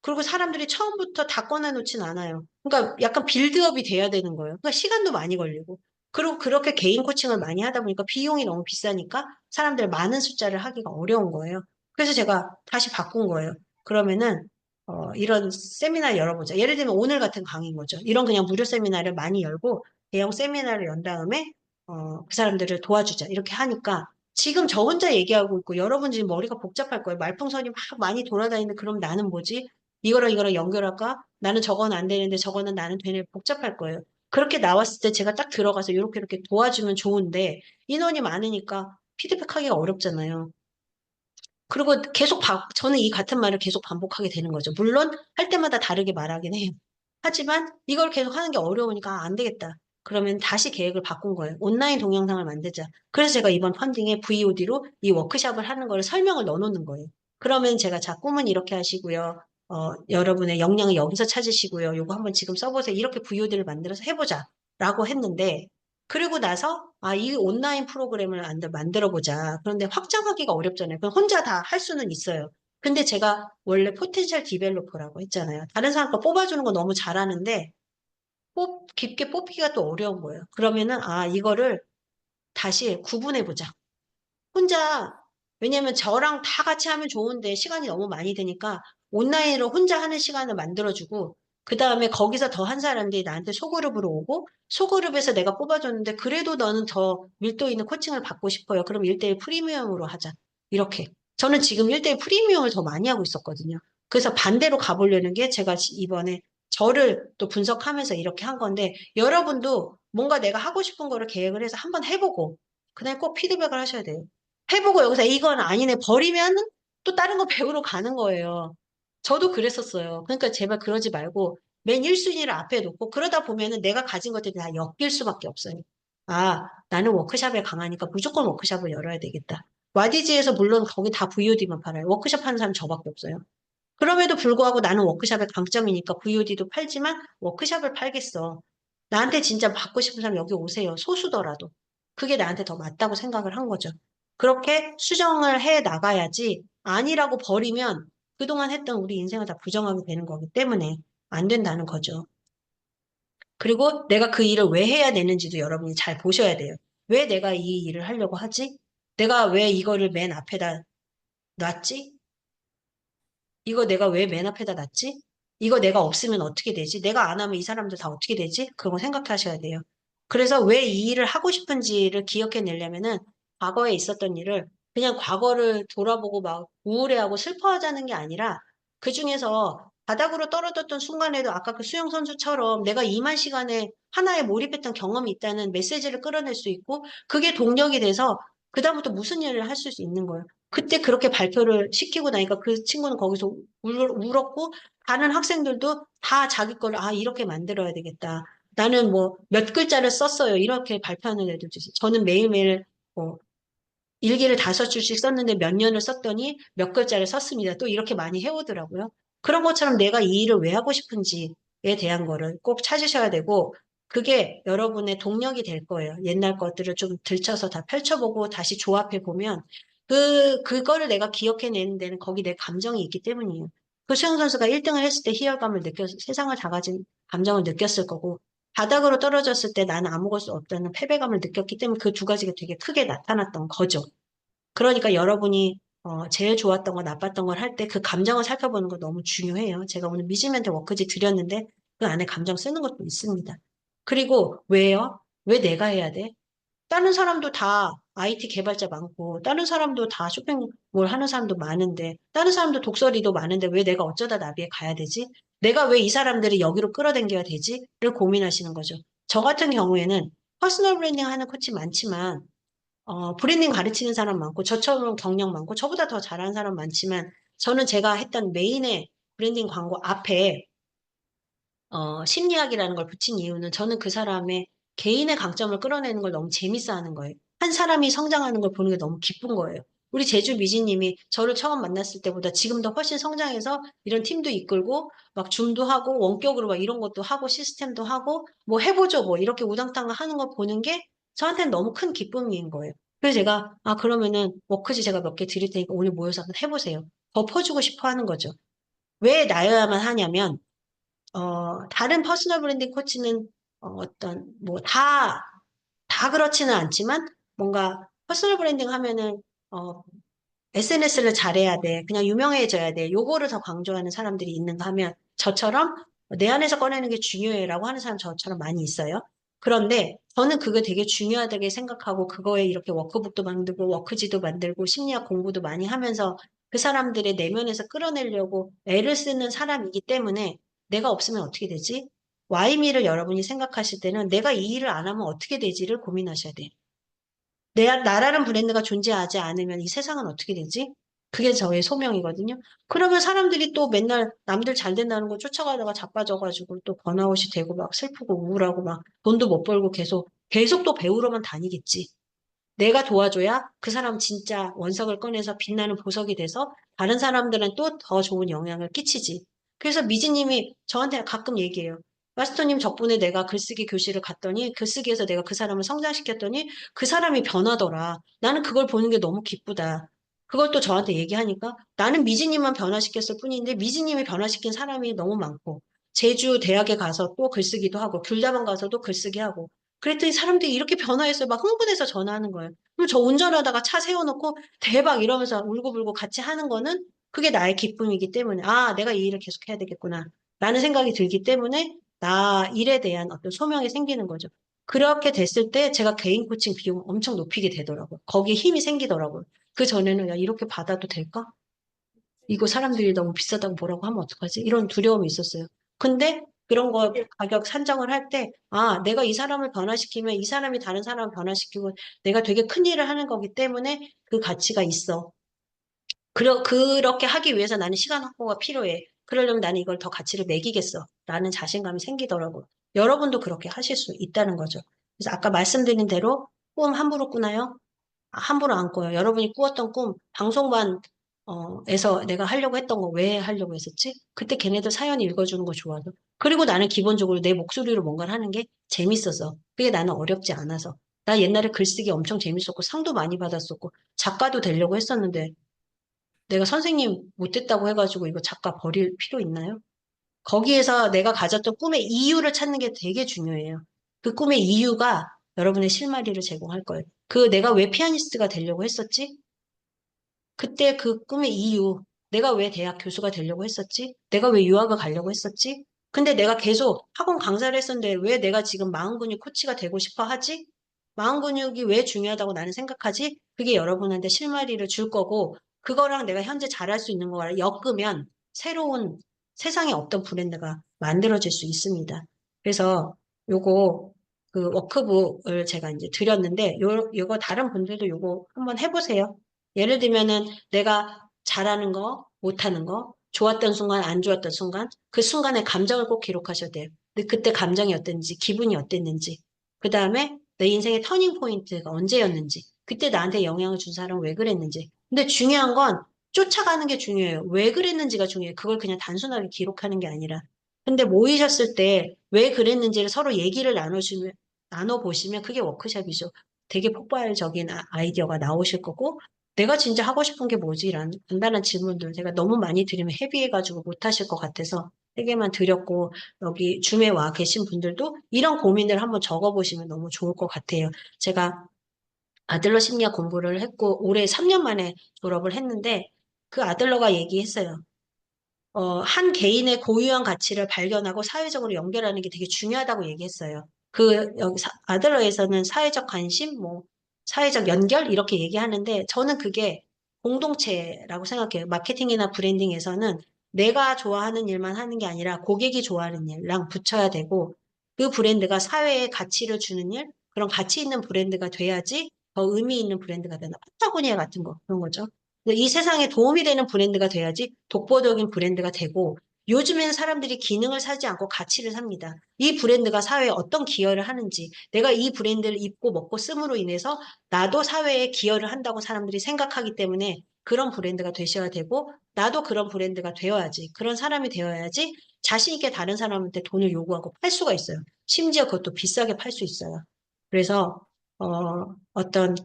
S1: 그리고 사람들이 처음부터 다 꺼내놓진 않아요. 그러니까 약간 빌드업이 돼야 되는 거예요. 그러니까 시간도 많이 걸리고. 그리고 그렇게 개인 코칭을 많이 하다 보니까 비용이 너무 비싸니까 사람들 많은 숫자를 하기가 어려운 거예요. 그래서 제가 다시 바꾼 거예요. 그러면은, 이런 세미나를 열어보자. 예를 들면 오늘 같은 강의인 거죠. 이런 그냥 무료 세미나를 많이 열고 대형 세미나를 연 다음에, 그 사람들을 도와주자. 이렇게 하니까 지금 저 혼자 얘기하고 있고 여러분 지금 머리가 복잡할 거예요. 말풍선이 막 많이 돌아다니는데 그럼 나는 뭐지? 이거랑 연결할까? 나는 저건 안 되는데 저거는 나는 되네. 복잡할 거예요. 그렇게 나왔을 때 제가 딱 들어가서 이렇게 도와주면 좋은데 인원이 많으니까 피드백하기가 어렵잖아요. 그리고 저는 이 같은 말을 계속 반복하게 되는 거죠. 물론 할 때마다 다르게 말하긴 해요. 하지만 이걸 계속 하는 게 어려우니까 안 되겠다. 그러면 다시 계획을 바꾼 거예요. 온라인 동영상을 만들자. 그래서 제가 이번 펀딩에 VOD로 이 워크샵을 하는 거를 설명을 넣어놓는 거예요. 그러면 제가 자, 꿈은 이렇게 하시고요. 여러분의 역량을 여기서 찾으시고요. 요거 한번 지금 써보세요. 이렇게 VOD를 만들어서 해보자. 라고 했는데 그리고 나서 이 온라인 프로그램을 만들어 보자. 그런데 확장하기가 어렵잖아요. 그럼 혼자 다 할 수는 있어요. 근데 제가 원래 포텐셜 디벨로퍼라고 했잖아요. 다른 사람 거 뽑아주는 거 너무 잘하는데 깊게 뽑기가 또 어려운 거예요. 그러면은 이거를 다시 구분해 보자. 혼자, 왜냐면 저랑 다 같이 하면 좋은데 시간이 너무 많이 드니까 온라인으로 혼자 하는 시간을 만들어주고, 그 다음에 거기서 더 한 사람들이 나한테 소그룹으로 오고, 소그룹에서 내가 뽑아줬는데, 그래도 너는 더 밀도 있는 코칭을 받고 싶어요. 그럼 1대1 프리미엄으로 하자. 이렇게. 저는 지금 1대1 프리미엄을 더 많이 하고 있었거든요. 그래서 반대로 가보려는 게 제가 이번에 저를 또 분석하면서 이렇게 한 건데, 여러분도 뭔가 내가 하고 싶은 거를 계획을 해서 한번 해보고, 그다음에 꼭 피드백을 하셔야 돼요. 해보고 여기서 이건 아니네 버리면 또 다른 거 배우러 가는 거예요. 저도 그랬었어요. 그러니까 제발 그러지 말고 맨 1순위를 앞에 놓고 그러다 보면은 내가 가진 것들이 다 엮일 수밖에 없어요. 나는 워크샵에 강하니까 무조건 워크샵을 열어야 되겠다. 와디즈에서 물론 거기 다 VOD만 팔아요. 워크샵 하는 사람 저밖에 없어요. 그럼에도 불구하고 나는 워크샵의 강점이니까 VOD도 팔지만 워크샵을 팔겠어. 나한테 진짜 받고 싶은 사람 여기 오세요. 소수더라도. 그게 나한테 더 맞다고 생각을 한 거죠. 그렇게 수정을 해 나가야지 아니라고 버리면 그동안 했던 우리 인생을 다 부정하게 되는 거기 때문에 안 된다는 거죠. 그리고 내가 그 일을 왜 해야 되는지도 여러분이 잘 보셔야 돼요. 왜 내가 이 일을 하려고 하지? 내가 왜 이거를 맨 앞에다 놨지? 이거 내가 왜 맨 앞에다 놨지? 이거 내가 없으면 어떻게 되지? 내가 안 하면 이 사람들 다 어떻게 되지? 그거 생각하셔야 돼요. 그래서 왜 이 일을 하고 싶은지를 기억해내려면은 과거에 있었던 일을 그냥 과거를 돌아보고 막 우울해하고 슬퍼하자는 게 아니라 그 중에서 바닥으로 떨어졌던 순간에도 아까 그 수영 선수처럼 내가 2만 시간에 하나에 몰입했던 경험이 있다는 메시지를 끌어낼 수 있고 그게 동력이 돼서 그다음부터 무슨 일을 할 수 있는 거예요. 그때 그렇게 발표를 시키고 나니까 그 친구는 거기서 울었고 다른 학생들도 다 자기 걸 이렇게 만들어야 되겠다. 나는 뭐 몇 글자를 썼어요. 이렇게 발표하는 애들도 있어요. 저는 매일매일 뭐 일기를 5줄씩 썼는데 몇 년을 썼더니 몇 글자를 썼습니다. 또 이렇게 많이 해오더라고요. 그런 것처럼 내가 이 일을 왜 하고 싶은지에 대한 거를 꼭 찾으셔야 되고 그게 여러분의 동력이 될 거예요. 옛날 것들을 좀 들춰서 다 펼쳐보고 다시 조합해 보면 그거를 내가 기억해내는 데는 거기 내 감정이 있기 때문이에요. 그 수영 선수가 1등을 했을 때 희열감을 세상을 다 가진 감정을 느꼈을 거고, 바닥으로 떨어졌을 때 나는 아무것도 없다는 패배감을 느꼈기 때문에 그 두 가지가 되게 크게 나타났던 거죠. 그러니까 여러분이 제일 좋았던 거, 나빴던 걸 할 때 그 감정을 살펴보는 거 너무 중요해요. 제가 오늘 미지멘트 워크지 드렸는데 그 안에 감정 쓰는 것도 있습니다. 그리고 왜요? 왜 내가 해야 돼? 다른 사람도 다 IT 개발자 많고, 다른 사람도 다 쇼핑몰 하는 사람도 많은데, 다른 사람도 독서리도 많은데 왜 내가 어쩌다 나비에 가야 되지? 내가 왜 이 사람들을 여기로 끌어당겨야 되지? 를 고민하시는 거죠. 저 같은 경우에는 퍼스널 브랜딩 하는 코치 많지만, 브랜딩 가르치는 사람 많고, 저처럼 경력 많고, 저보다 더 잘하는 사람 많지만, 저는 제가 했던 메인의 브랜딩 광고 앞에 심리학이라는 걸 붙인 이유는 저는 그 사람의 개인의 강점을 끌어내는 걸 너무 재밌어 하는 거예요. 한 사람이 성장하는 걸 보는 게 너무 기쁜 거예요. 우리 제주 미진님이 저를 처음 만났을 때보다 지금 더 훨씬 성장해서 이런 팀도 이끌고 막 줌도 하고 원격으로 막 이런 것도 하고 시스템도 하고 뭐 해보죠 뭐 이렇게 우당탕 하는 거 보는 게 저한테는 너무 큰 기쁨인 거예요. 그래서 제가 그러면은 워크지 제가 몇 개 드릴 테니까 오늘 모여서 한번 해보세요. 덮어주고 싶어 하는 거죠. 왜 나여야만 하냐면 다른 퍼스널 브랜딩 코치는 뭐, 다 그렇지는 않지만, 뭔가, 퍼스널 브랜딩 하면은, SNS를 잘해야 돼. 그냥 유명해져야 돼. 요거를 더 강조하는 사람들이 있는가 하면, 저처럼, 내 안에서 꺼내는 게 중요해라고 하는 사람 저처럼 많이 있어요. 그런데, 저는 그게 되게 중요하다고 생각하고, 그거에 이렇게 워크북도 만들고, 워크지도 만들고, 심리학 공부도 많이 하면서, 그 사람들의 내면에서 끌어내려고 애를 쓰는 사람이기 때문에, 내가 없으면 어떻게 되지? Y미를 여러분이 생각하실 때는 내가 이 일을 안 하면 어떻게 되지를 고민하셔야 돼요. 나라는 브랜드가 존재하지 않으면 이 세상은 어떻게 되지? 그게 저의 소명이거든요. 그러면 사람들이 또 맨날 남들 잘 된다는 거 쫓아가다가 자빠져가지고 또 번아웃이 되고 막 슬프고 우울하고 막 돈도 못 벌고 계속 또 배우러만 다니겠지. 내가 도와줘야 그 사람 진짜 원석을 꺼내서 빛나는 보석이 돼서 다른 사람들은 또 더 좋은 영향을 끼치지. 그래서 미지님이 저한테 가끔 얘기해요. 마스터님 덕분에 내가 글쓰기 교실을 갔더니 글쓰기에서 내가 그 사람을 성장시켰더니 그 사람이 변하더라. 나는 그걸 보는 게 너무 기쁘다. 그걸 또 저한테 얘기하니까 나는 미지님만 변화시켰을 뿐인데 미지님이 변화시킨 사람이 너무 많고 제주 대학에 가서 또 글쓰기도 하고 귤다방 가서도 글쓰기 하고 그랬더니 사람들이 이렇게 변화했어요. 막 흥분해서 전화하는 거예요. 그럼 저 운전하다가 차 세워놓고 대박 이러면서 울고불고 같이 하는 거는 그게 나의 기쁨이기 때문에 내가 이 일을 계속 해야 되겠구나 라는 생각이 들기 때문에 나 일에 대한 어떤 소명이 생기는 거죠. 그렇게 됐을 때 제가 개인 코칭 비용 엄청 높이게 되더라고요. 거기에 힘이 생기더라고요. 그 전에는 야 이렇게 받아도 될까? 이거 사람들이 너무 비싸다고 뭐라고 하면 어떡하지? 이런 두려움이 있었어요. 근데 그런 거 가격 산정을 할 때, 내가 이 사람을 변화시키면 이 사람이 다른 사람을 변화시키고 내가 되게 큰 일을 하는 거기 때문에 그 가치가 있어. 그렇게 하기 위해서 나는 시간 확보가 필요해. 그러려면 나는 이걸 더 가치를 매기겠어. 라는 자신감이 생기더라고요. 여러분도 그렇게 하실 수 있다는 거죠. 그래서 아까 말씀드린 대로 꿈 함부로 꾸나요? 함부로 안 꿔요. 여러분이 꾸었던 꿈, 방송반, 에서 내가 하려고 했던 거 왜 하려고 했었지? 그때 걔네들 사연 읽어주는 거 좋아서. 그리고 나는 기본적으로 내 목소리로 뭔가를 하는 게 재밌어서. 그게 나는 어렵지 않아서. 나 옛날에 글쓰기 엄청 재밌었고, 상도 많이 받았었고, 작가도 되려고 했었는데, 내가 선생님 못됐다고 해가지고 이거 작가 버릴 필요 있나요? 거기에서 내가 가졌던 꿈의 이유를 찾는 게 되게 중요해요. 그 꿈의 이유가 여러분의 실마리를 제공할 거예요. 내가 왜 피아니스트가 되려고 했었지? 그때 그 꿈의 이유, 내가 왜 대학 교수가 되려고 했었지? 내가 왜 유학을 가려고 했었지? 근데 내가 계속 학원 강사를 했었는데 왜 내가 지금 마음근육 코치가 되고 싶어 하지? 마음근육이 왜 중요하다고 나는 생각하지? 그게 여러분한테 실마리를 줄 거고, 그거랑 내가 현재 잘할 수 있는 거랑 엮으면 새로운 세상에 없던 브랜드가 만들어질 수 있습니다. 그래서 요거 그 워크북을 제가 이제 드렸는데, 요거 다른 분들도 요거 한번 해보세요. 예를 들면은 내가 잘하는 거, 못하는 거, 좋았던 순간, 안 좋았던 순간, 그 순간의 감정을 꼭 기록하셔야 돼요. 근데 그때 감정이 어땠는지, 기분이 어땠는지, 그 다음에 내 인생의 터닝 포인트가 언제였는지, 그때 나한테 영향을 준 사람은 왜 그랬는지. 근데 중요한 건 쫓아가는 게 중요해요. 왜 그랬는지가 중요해요. 그걸 그냥 단순하게 기록하는 게 아니라. 근데 모이셨을 때 왜 그랬는지를 서로 얘기를 나눠보시면 그게 워크숍이죠. 되게 폭발적인 아이디어가 나오실 거고, 내가 진짜 하고 싶은 게 뭐지? 라는 간단한 질문들 제가 너무 많이 드리면 헤비해가지고 못하실 것 같아서 3개만 드렸고 여기 줌에 와 계신 분들도 이런 고민을 한번 적어보시면 너무 좋을 것 같아요. 제가 아들러 심리학 공부를 했고 올해 3년 만에 졸업을 했는데 그 아들러가 얘기했어요. 한 개인의 고유한 가치를 발견하고 사회적으로 연결하는 게 되게 중요하다고 얘기했어요. 여기 아들러에서는 사회적 관심, 뭐, 사회적 연결, 이렇게 얘기하는데, 저는 그게 공동체라고 생각해요. 마케팅이나 브랜딩에서는 내가 좋아하는 일만 하는 게 아니라 고객이 좋아하는 일랑 붙여야 되고, 그 브랜드가 사회에 가치를 주는 일, 그런 가치 있는 브랜드가 돼야지 더 의미 있는 브랜드가 되나. 파타고니아 같은 거, 그런 거죠. 근데 이 세상에 도움이 되는 브랜드가 돼야지 독보적인 브랜드가 되고 요즘에는 사람들이 기능을 사지 않고 가치를 삽니다. 이 브랜드가 사회에 어떤 기여를 하는지 내가 이 브랜드를 입고 먹고 씀으로 인해서 나도 사회에 기여를 한다고 사람들이 생각하기 때문에 그런 브랜드가 되셔야 되고 나도 그런 브랜드가 되어야지 그런 사람이 되어야지 자신 있게 다른 사람한테 돈을 요구하고 팔 수가 있어요. 심지어 그것도 비싸게 팔 수 있어요. 그래서 어떤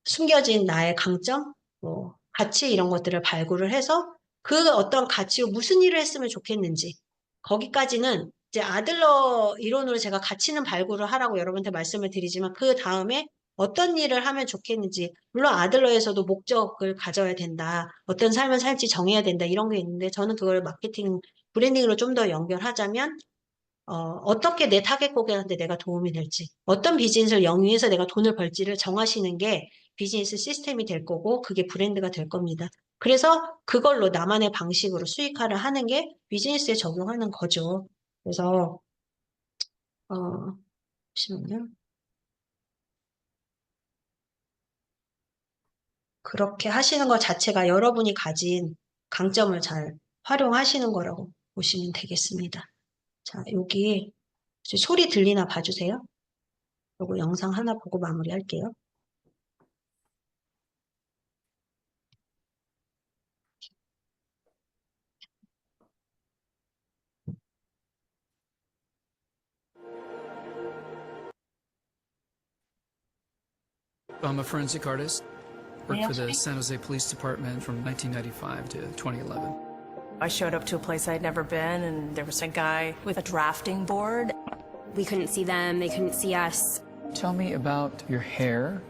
S1: 숨겨진 나의 강점, 뭐, 가치 이런 것들을 발굴을 해서 그 어떤 가치로 무슨 일을 했으면 좋겠는지 거기까지는 이제 아들러 이론으로 제가 가치는 발굴을 하라고 여러분한테 말씀을 드리지만 그 다음에 어떤 일을 하면 좋겠는지 물론 아들러에서도 목적을 가져야 된다. 어떤 삶을 살지 정해야 된다. 이런 게 있는데 저는 그걸 마케팅, 브랜딩으로 좀 더 연결하자면 어떻게 내 타겟 고객한테 내가 도움이 될지, 어떤 비즈니스를 영위해서 내가 돈을 벌지를 정하시는 게 비즈니스 시스템이 될 거고, 그게 브랜드가 될 겁니다. 그래서 그걸로 나만의 방식으로 수익화를 하는 게 비즈니스에 적용하는 거죠. 그래서, 잠시만요. 그렇게 하시는 것 자체가 여러분이 가진 강점을 잘 활용하시는 거라고 보시면 되겠습니다. 자, 여기 소리 들리나 봐주세요. 요거 영상 하나 보고 마무리할게요.
S3: I'm a forensic artist. Worked for the San Jose Police Department from 1995 to 2011.
S2: I showed up to a place I'd never been, and there was a guy with a drafting board.
S4: We couldn't see them, they couldn't see us.
S3: Tell me about your hair.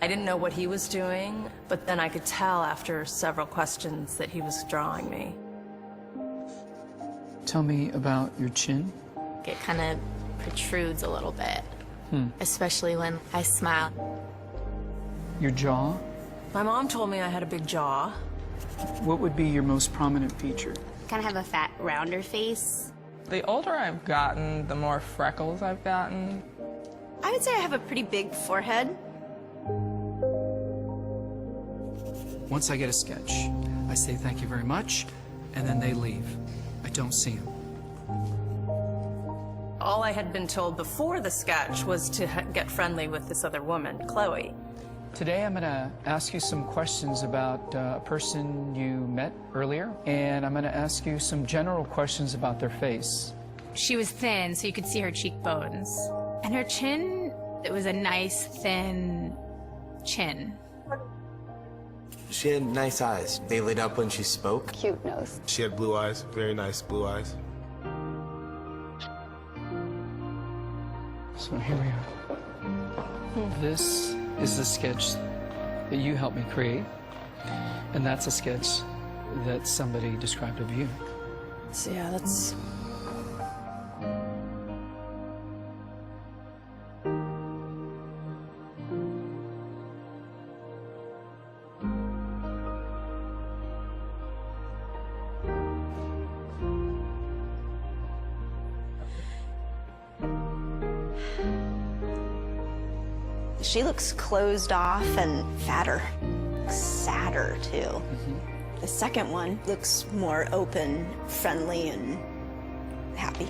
S2: I didn't know what he was doing, but then I could tell after several questions that he was drawing me.
S3: Tell me about your chin.
S4: It kind of protrudes a little bit, especially when I smile.
S3: Your jaw.
S2: My mom told me I had a big jaw.
S3: What would be your most prominent feature?
S4: Kind of have a fat, rounder face.
S5: The older I've gotten, the more freckles I've gotten.
S4: I would say I have a pretty big forehead.
S3: Once I get a sketch, I say thank you very much, and then they leave. I don't see them.
S2: All I had been told before the sketch was to get friendly with this other woman, Chloe.
S3: Today I'm going to ask you some questions about a person you met earlier, and I'm going to ask you some general questions about their face.
S6: She was thin, so you could see her cheekbones. And her chin, it was a nice, thin chin.
S7: She had nice eyes. They lit up when she spoke.
S8: Cute nose.
S9: She had blue eyes, very nice blue eyes.
S3: So here we are. This is the sketch that you helped me create, and that's a sketch that somebody described of you.
S2: So yeah, that's...
S8: She looks closed off and fatter, sadder too. The second one looks more open, friendly, and happy.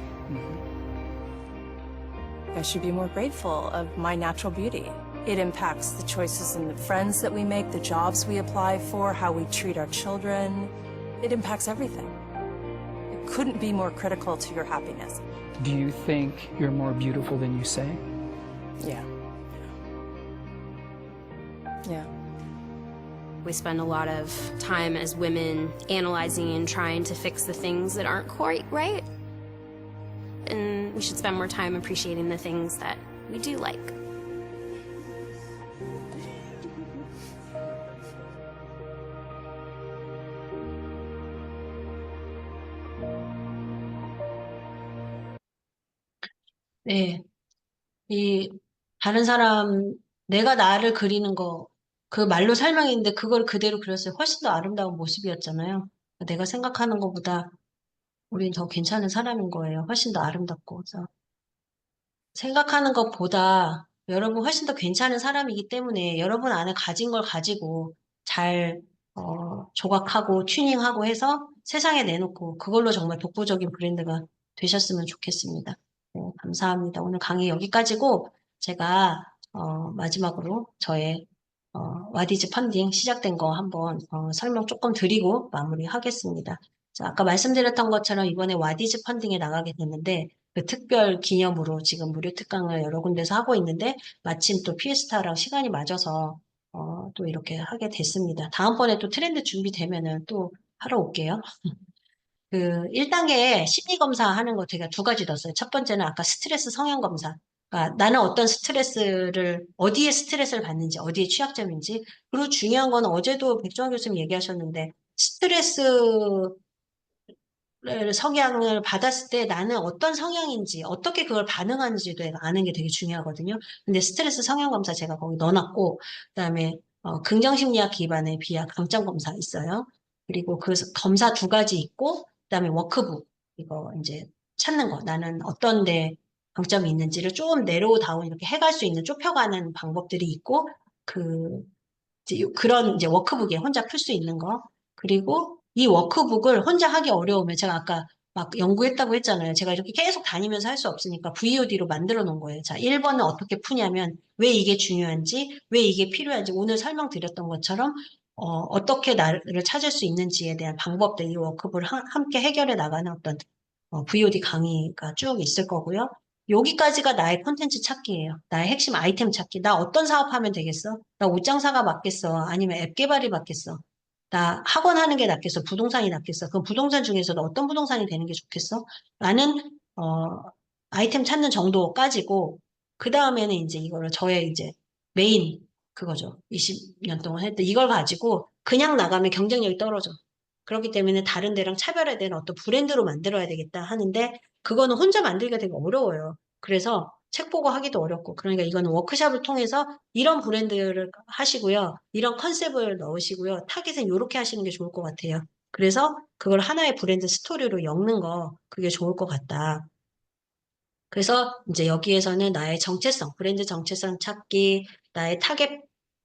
S2: I should be more grateful of my natural beauty. It impacts the choices and the friends that we make, the jobs we apply for, how we treat our children. It impacts everything. It couldn't be more critical to your happiness.
S3: Do you think you're more beautiful than you say?
S2: Yeah. Yeah.
S10: We spend a lot of time as women analyzing and trying to fix the things that aren't quite right. And we should spend more time appreciating the things that we do like.
S1: 네. 이, 다른 사람, 내가 나를 그리는 거, 그 말로 설명했는데 그걸 그대로 그렸어요. 훨씬 더 아름다운 모습이었잖아요. 내가 생각하는 것보다 우린 더 괜찮은 사람인 거예요. 훨씬 더 아름답고. 그래서 생각하는 것보다 여러분 훨씬 더 괜찮은 사람이기 때문에 여러분 안에 가진 걸 가지고 잘 조각하고 튜닝하고 해서 세상에 내놓고 그걸로 정말 독보적인 브랜드가 되셨으면 좋겠습니다. 네, 감사합니다. 오늘 강의 여기까지고 제가 마지막으로 저의 와디즈 펀딩 시작된 거 한번 설명 조금 드리고 마무리하겠습니다. 자, 아까 말씀드렸던 것처럼 이번에 와디즈 펀딩에 나가게 됐는데 그 특별 기념으로 지금 무료 특강을 여러 군데서 하고 있는데 마침 또 피에스타랑 시간이 맞아서 또 이렇게 하게 됐습니다. 다음번에 또 트렌드 준비되면은 또 하러 올게요. 그 1단계 심리 검사 하는 거 제가 두 가지 넣었어요. 첫 번째는 아까 스트레스 성향 검사. 그러니까 나는 어떤 스트레스를 어디에 스트레스를 받는지 어디에 취약점인지 그리고 중요한 건 어제도 백종원 교수님 얘기하셨는데 스트레스 성향을 받았을 때 나는 어떤 성향인지, 어떻게 그걸 반응하는지도 아는 게 되게 중요하거든요. 근데 스트레스 성향 검사 제가 거기 넣어놨고, 그다음에 긍정심리학 기반의 비하 강점 검사 있어요. 그리고 그 검사 두 가지 있고, 그다음에 워크북 이거 이제 찾는 거. 나는 어떤 데 강점이 있는지를 좀 내로우 다운 이렇게 해갈 수 있는 좁혀가는 방법들이 있고, 그런 이제 워크북에 혼자 풀 수 있는 거. 그리고 이 워크북을 혼자 하기 어려우면 제가 아까 막 연구했다고 했잖아요. 제가 이렇게 계속 다니면서 할 수 없으니까 VOD로 만들어 놓은 거예요. 자, 1번은 어떻게 푸냐면 왜 이게 중요한지, 왜 이게 필요한지 오늘 설명드렸던 것처럼 어떻게 나를 찾을 수 있는지에 대한 방법들, 이 워크북을 함께 해결해 나가는 어떤 VOD 강의가 쭉 있을 거고요. 여기까지가 나의 콘텐츠 찾기예요. 나의 핵심 아이템 찾기. 나 어떤 사업하면 되겠어? 나 옷장사가 맞겠어? 아니면 앱 개발이 맞겠어? 나 학원 하는 게 낫겠어? 부동산이 낫겠어? 그럼 부동산 중에서도 어떤 부동산이 되는 게 좋겠어? 라는 아이템 찾는 정도까지고 그 다음에는 이제 이거를 저의 이제 메인 그거죠. 20년 동안 했던 이걸 가지고 그냥 나가면 경쟁력이 떨어져. 그렇기 때문에 다른 데랑 차별화되는 어떤 브랜드로 만들어야 되겠다 하는데 그거는 혼자 만들기가 되게 어려워요. 그래서 책 보고 하기도 어렵고 그러니까 이거는 워크숍을 통해서 이런 브랜드를 하시고요. 이런 컨셉을 넣으시고요. 타겟은 이렇게 하시는 게 좋을 것 같아요. 그래서 그걸 하나의 브랜드 스토리로 엮는 거 그게 좋을 것 같다. 그래서 이제 여기에서는 나의 정체성, 브랜드 정체성 찾기, 나의 타겟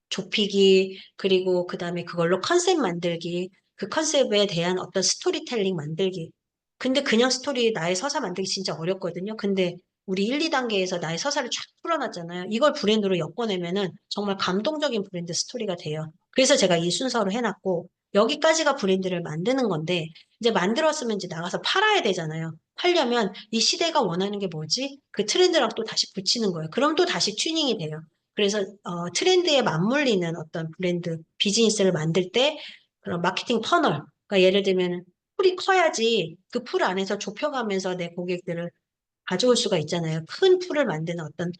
S1: 좁히기, 그리고 그 다음에 그걸로 컨셉 만들기, 그 컨셉에 대한 어떤 스토리텔링 만들기. 근데 그냥 스토리, 나의 서사 만들기 진짜 어렵거든요. 근데 우리 1, 2단계에서 나의 서사를 쫙 풀어놨잖아요. 이걸 브랜드로 엮어내면은 정말 감동적인 브랜드 스토리가 돼요. 그래서 제가 이 순서로 해놨고, 여기까지가 브랜드를 만드는 건데, 이제 만들었으면 이제 나가서 팔아야 되잖아요. 팔려면 이 시대가 원하는 게 뭐지? 그 트렌드랑 또 다시 붙이는 거예요. 그럼 또 다시 튜닝이 돼요. 그래서 트렌드에 맞물리는 어떤 브랜드 비즈니스를 만들 때 그런 마케팅 퍼널, 그러니까 예를 들면 풀이 커야지 그 풀 안에서 좁혀가면서 내 고객들을 가져올 수가 있잖아요. 큰 풀을 만드는 어떤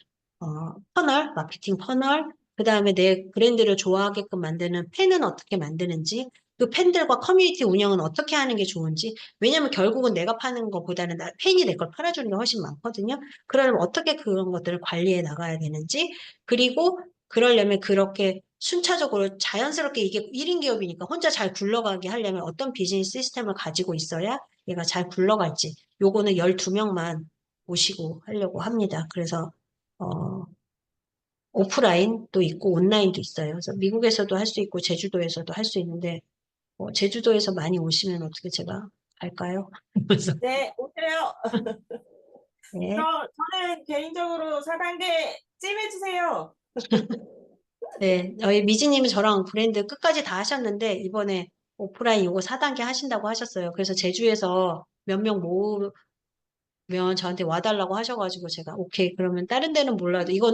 S1: 퍼널, 마케팅 퍼널, 그 다음에 내 브랜드를 좋아하게끔 만드는 팬은 어떻게 만드는지, 그 팬들과 커뮤니티 운영은 어떻게 하는 게 좋은지, 왜냐면 결국은 내가 파는 것보다는 팬이 내 걸 팔아주는 게 훨씬 많거든요. 그러려면 어떻게 그런 것들을 관리해 나가야 되는지, 그리고 그러려면 그렇게 순차적으로 자연스럽게 이게 1인 기업이니까 혼자 잘 굴러가게 하려면 어떤 비즈니스 시스템을 가지고 있어야 얘가 잘 굴러갈지, 요거는 12명만 모시고 하려고 합니다. 그래서 오프라인도 있고 온라인도 있어요. 그래서 미국에서도 할 수 있고 제주도에서도 할 수 있는데 제주도에서 많이 오시면 어떻게 제가 갈까요? 그래서
S11: 네, 오세요.
S1: 네.
S11: 저는 개인적으로 4단계 찜해주세요.
S1: 네, 저희 미지님이 저랑 브랜드 끝까지 다 하셨는데 이번에 오프라인 요거 4단계 하신다고 하셨어요. 그래서 제주에서 몇 명 모으면 저한테 와달라고 하셔가지고 제가 오케이 그러면 다른 데는 몰라도 이거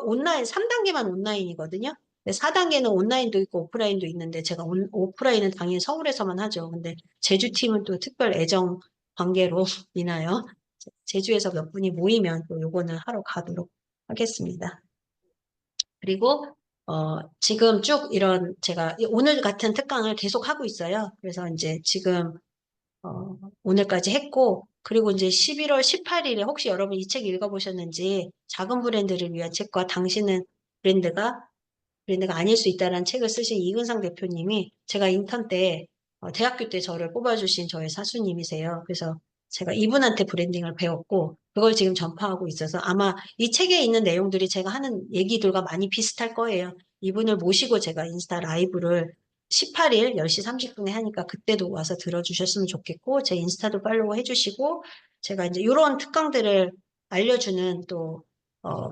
S1: 온라인 3단계만 온라인이거든요. 4단계는 온라인도 있고 오프라인도 있는데 제가 오프라인은 당연히 서울에서만 하죠. 근데 제주팀은 또 특별 애정 관계로 인하여 제주에서 몇 분이 모이면 또 요거는 하러 가도록 하겠습니다. 그리고 지금 쭉 이런 제가 오늘 같은 특강을 계속 하고 있어요. 그래서 이제 지금 오늘까지 했고, 그리고 이제 11월 18일에 혹시 여러분 이 책 읽어보셨는지 작은 브랜드를 위한 책과 당신은 브랜드가 아닐 수 있다라는 책을 쓰신 이근상 대표님이 제가 인턴 때 대학교 때 저를 뽑아주신 저의 사수님이세요. 그래서 제가 이분한테 브랜딩을 배웠고 그걸 지금 전파하고 있어서 아마 이 책에 있는 내용들이 제가 하는 얘기들과 많이 비슷할 거예요. 이분을 모시고 제가 인스타 라이브를 18일 10시 30분에 하니까 그때도 와서 들어주셨으면 좋겠고 제 인스타도 팔로우 해주시고 제가 이제 이런 특강들을 알려주는 또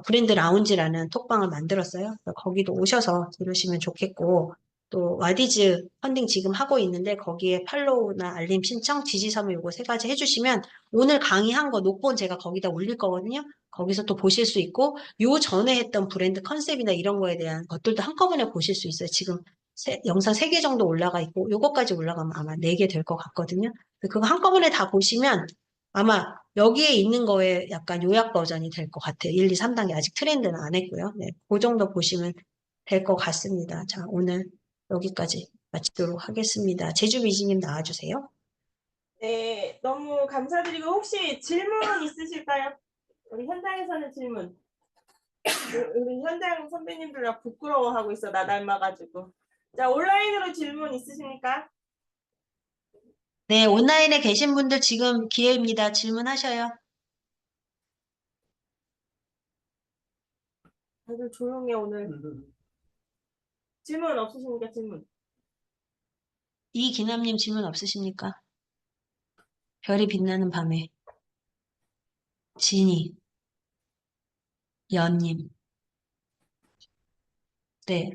S1: 브랜드 라운지라는 톡방을 만들었어요. 그래서 거기도 오셔서 들으시면 좋겠고, 또 와디즈 펀딩 지금 하고 있는데 거기에 팔로우나 알림 신청, 지지섬유 요거 3가지 해주시면 오늘 강의한 거 녹본 제가 거기다 올릴 거거든요. 거기서 또 보실 수 있고, 요 전에 했던 브랜드 컨셉이나 이런 거에 대한 것들도 한꺼번에 보실 수 있어요. 지금 영상 3개 정도 올라가 있고, 요거까지 올라가면 아마 4개 될 것 같거든요. 그거 한꺼번에 다 보시면 아마 여기에 있는 거에 약간 요약 버전이 될 것 같아요. 1, 2, 3단계 아직 트렌드는 안 했고요. 네, 그 정도 보시면 될 것 같습니다. 자, 오늘 여기까지 마치도록 하겠습니다. 제주미지님 나와주세요.
S11: 네, 너무 감사드리고 혹시 질문 있으실까요? 우리 현장에서는 질문. 우리 현장 선배님들 다 부끄러워하고 있어. 나 닮아가지고. 자, 온라인으로 질문 있으십니까?
S1: 네, 온라인에 계신 분들 지금 기회입니다. 질문하셔요.
S11: 다들 조용해 오늘. 질문 없으십니까? 질문.
S1: 이기남님 질문 없으십니까? 별이 빛나는 밤에 진이 연님. 네.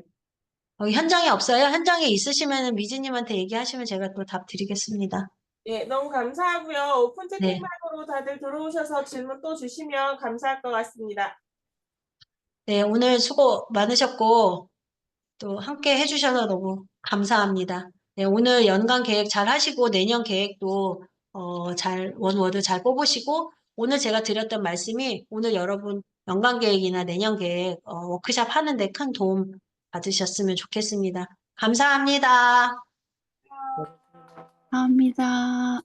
S1: 현장에 없어요? 현장에 있으시면 미지님한테 얘기하시면 제가 또 답 드리겠습니다.
S11: 예, 너무 감사하고요. 오픈
S1: 네.
S11: 채팅방으로 다들 들어오셔서 질문 또 주시면 감사할 것 같습니다.
S1: 네, 오늘 수고 많으셨고, 또 함께 해주셔서 너무 감사합니다. 네, 오늘 연간 계획 잘 하시고, 내년 계획도, 원워드 잘 뽑으시고, 오늘 제가 드렸던 말씀이 오늘 여러분 연간 계획이나 내년 계획, 워크샵 하는데 큰 도움 받으셨으면 좋겠습니다. 감사합니다.
S12: 감사합니다.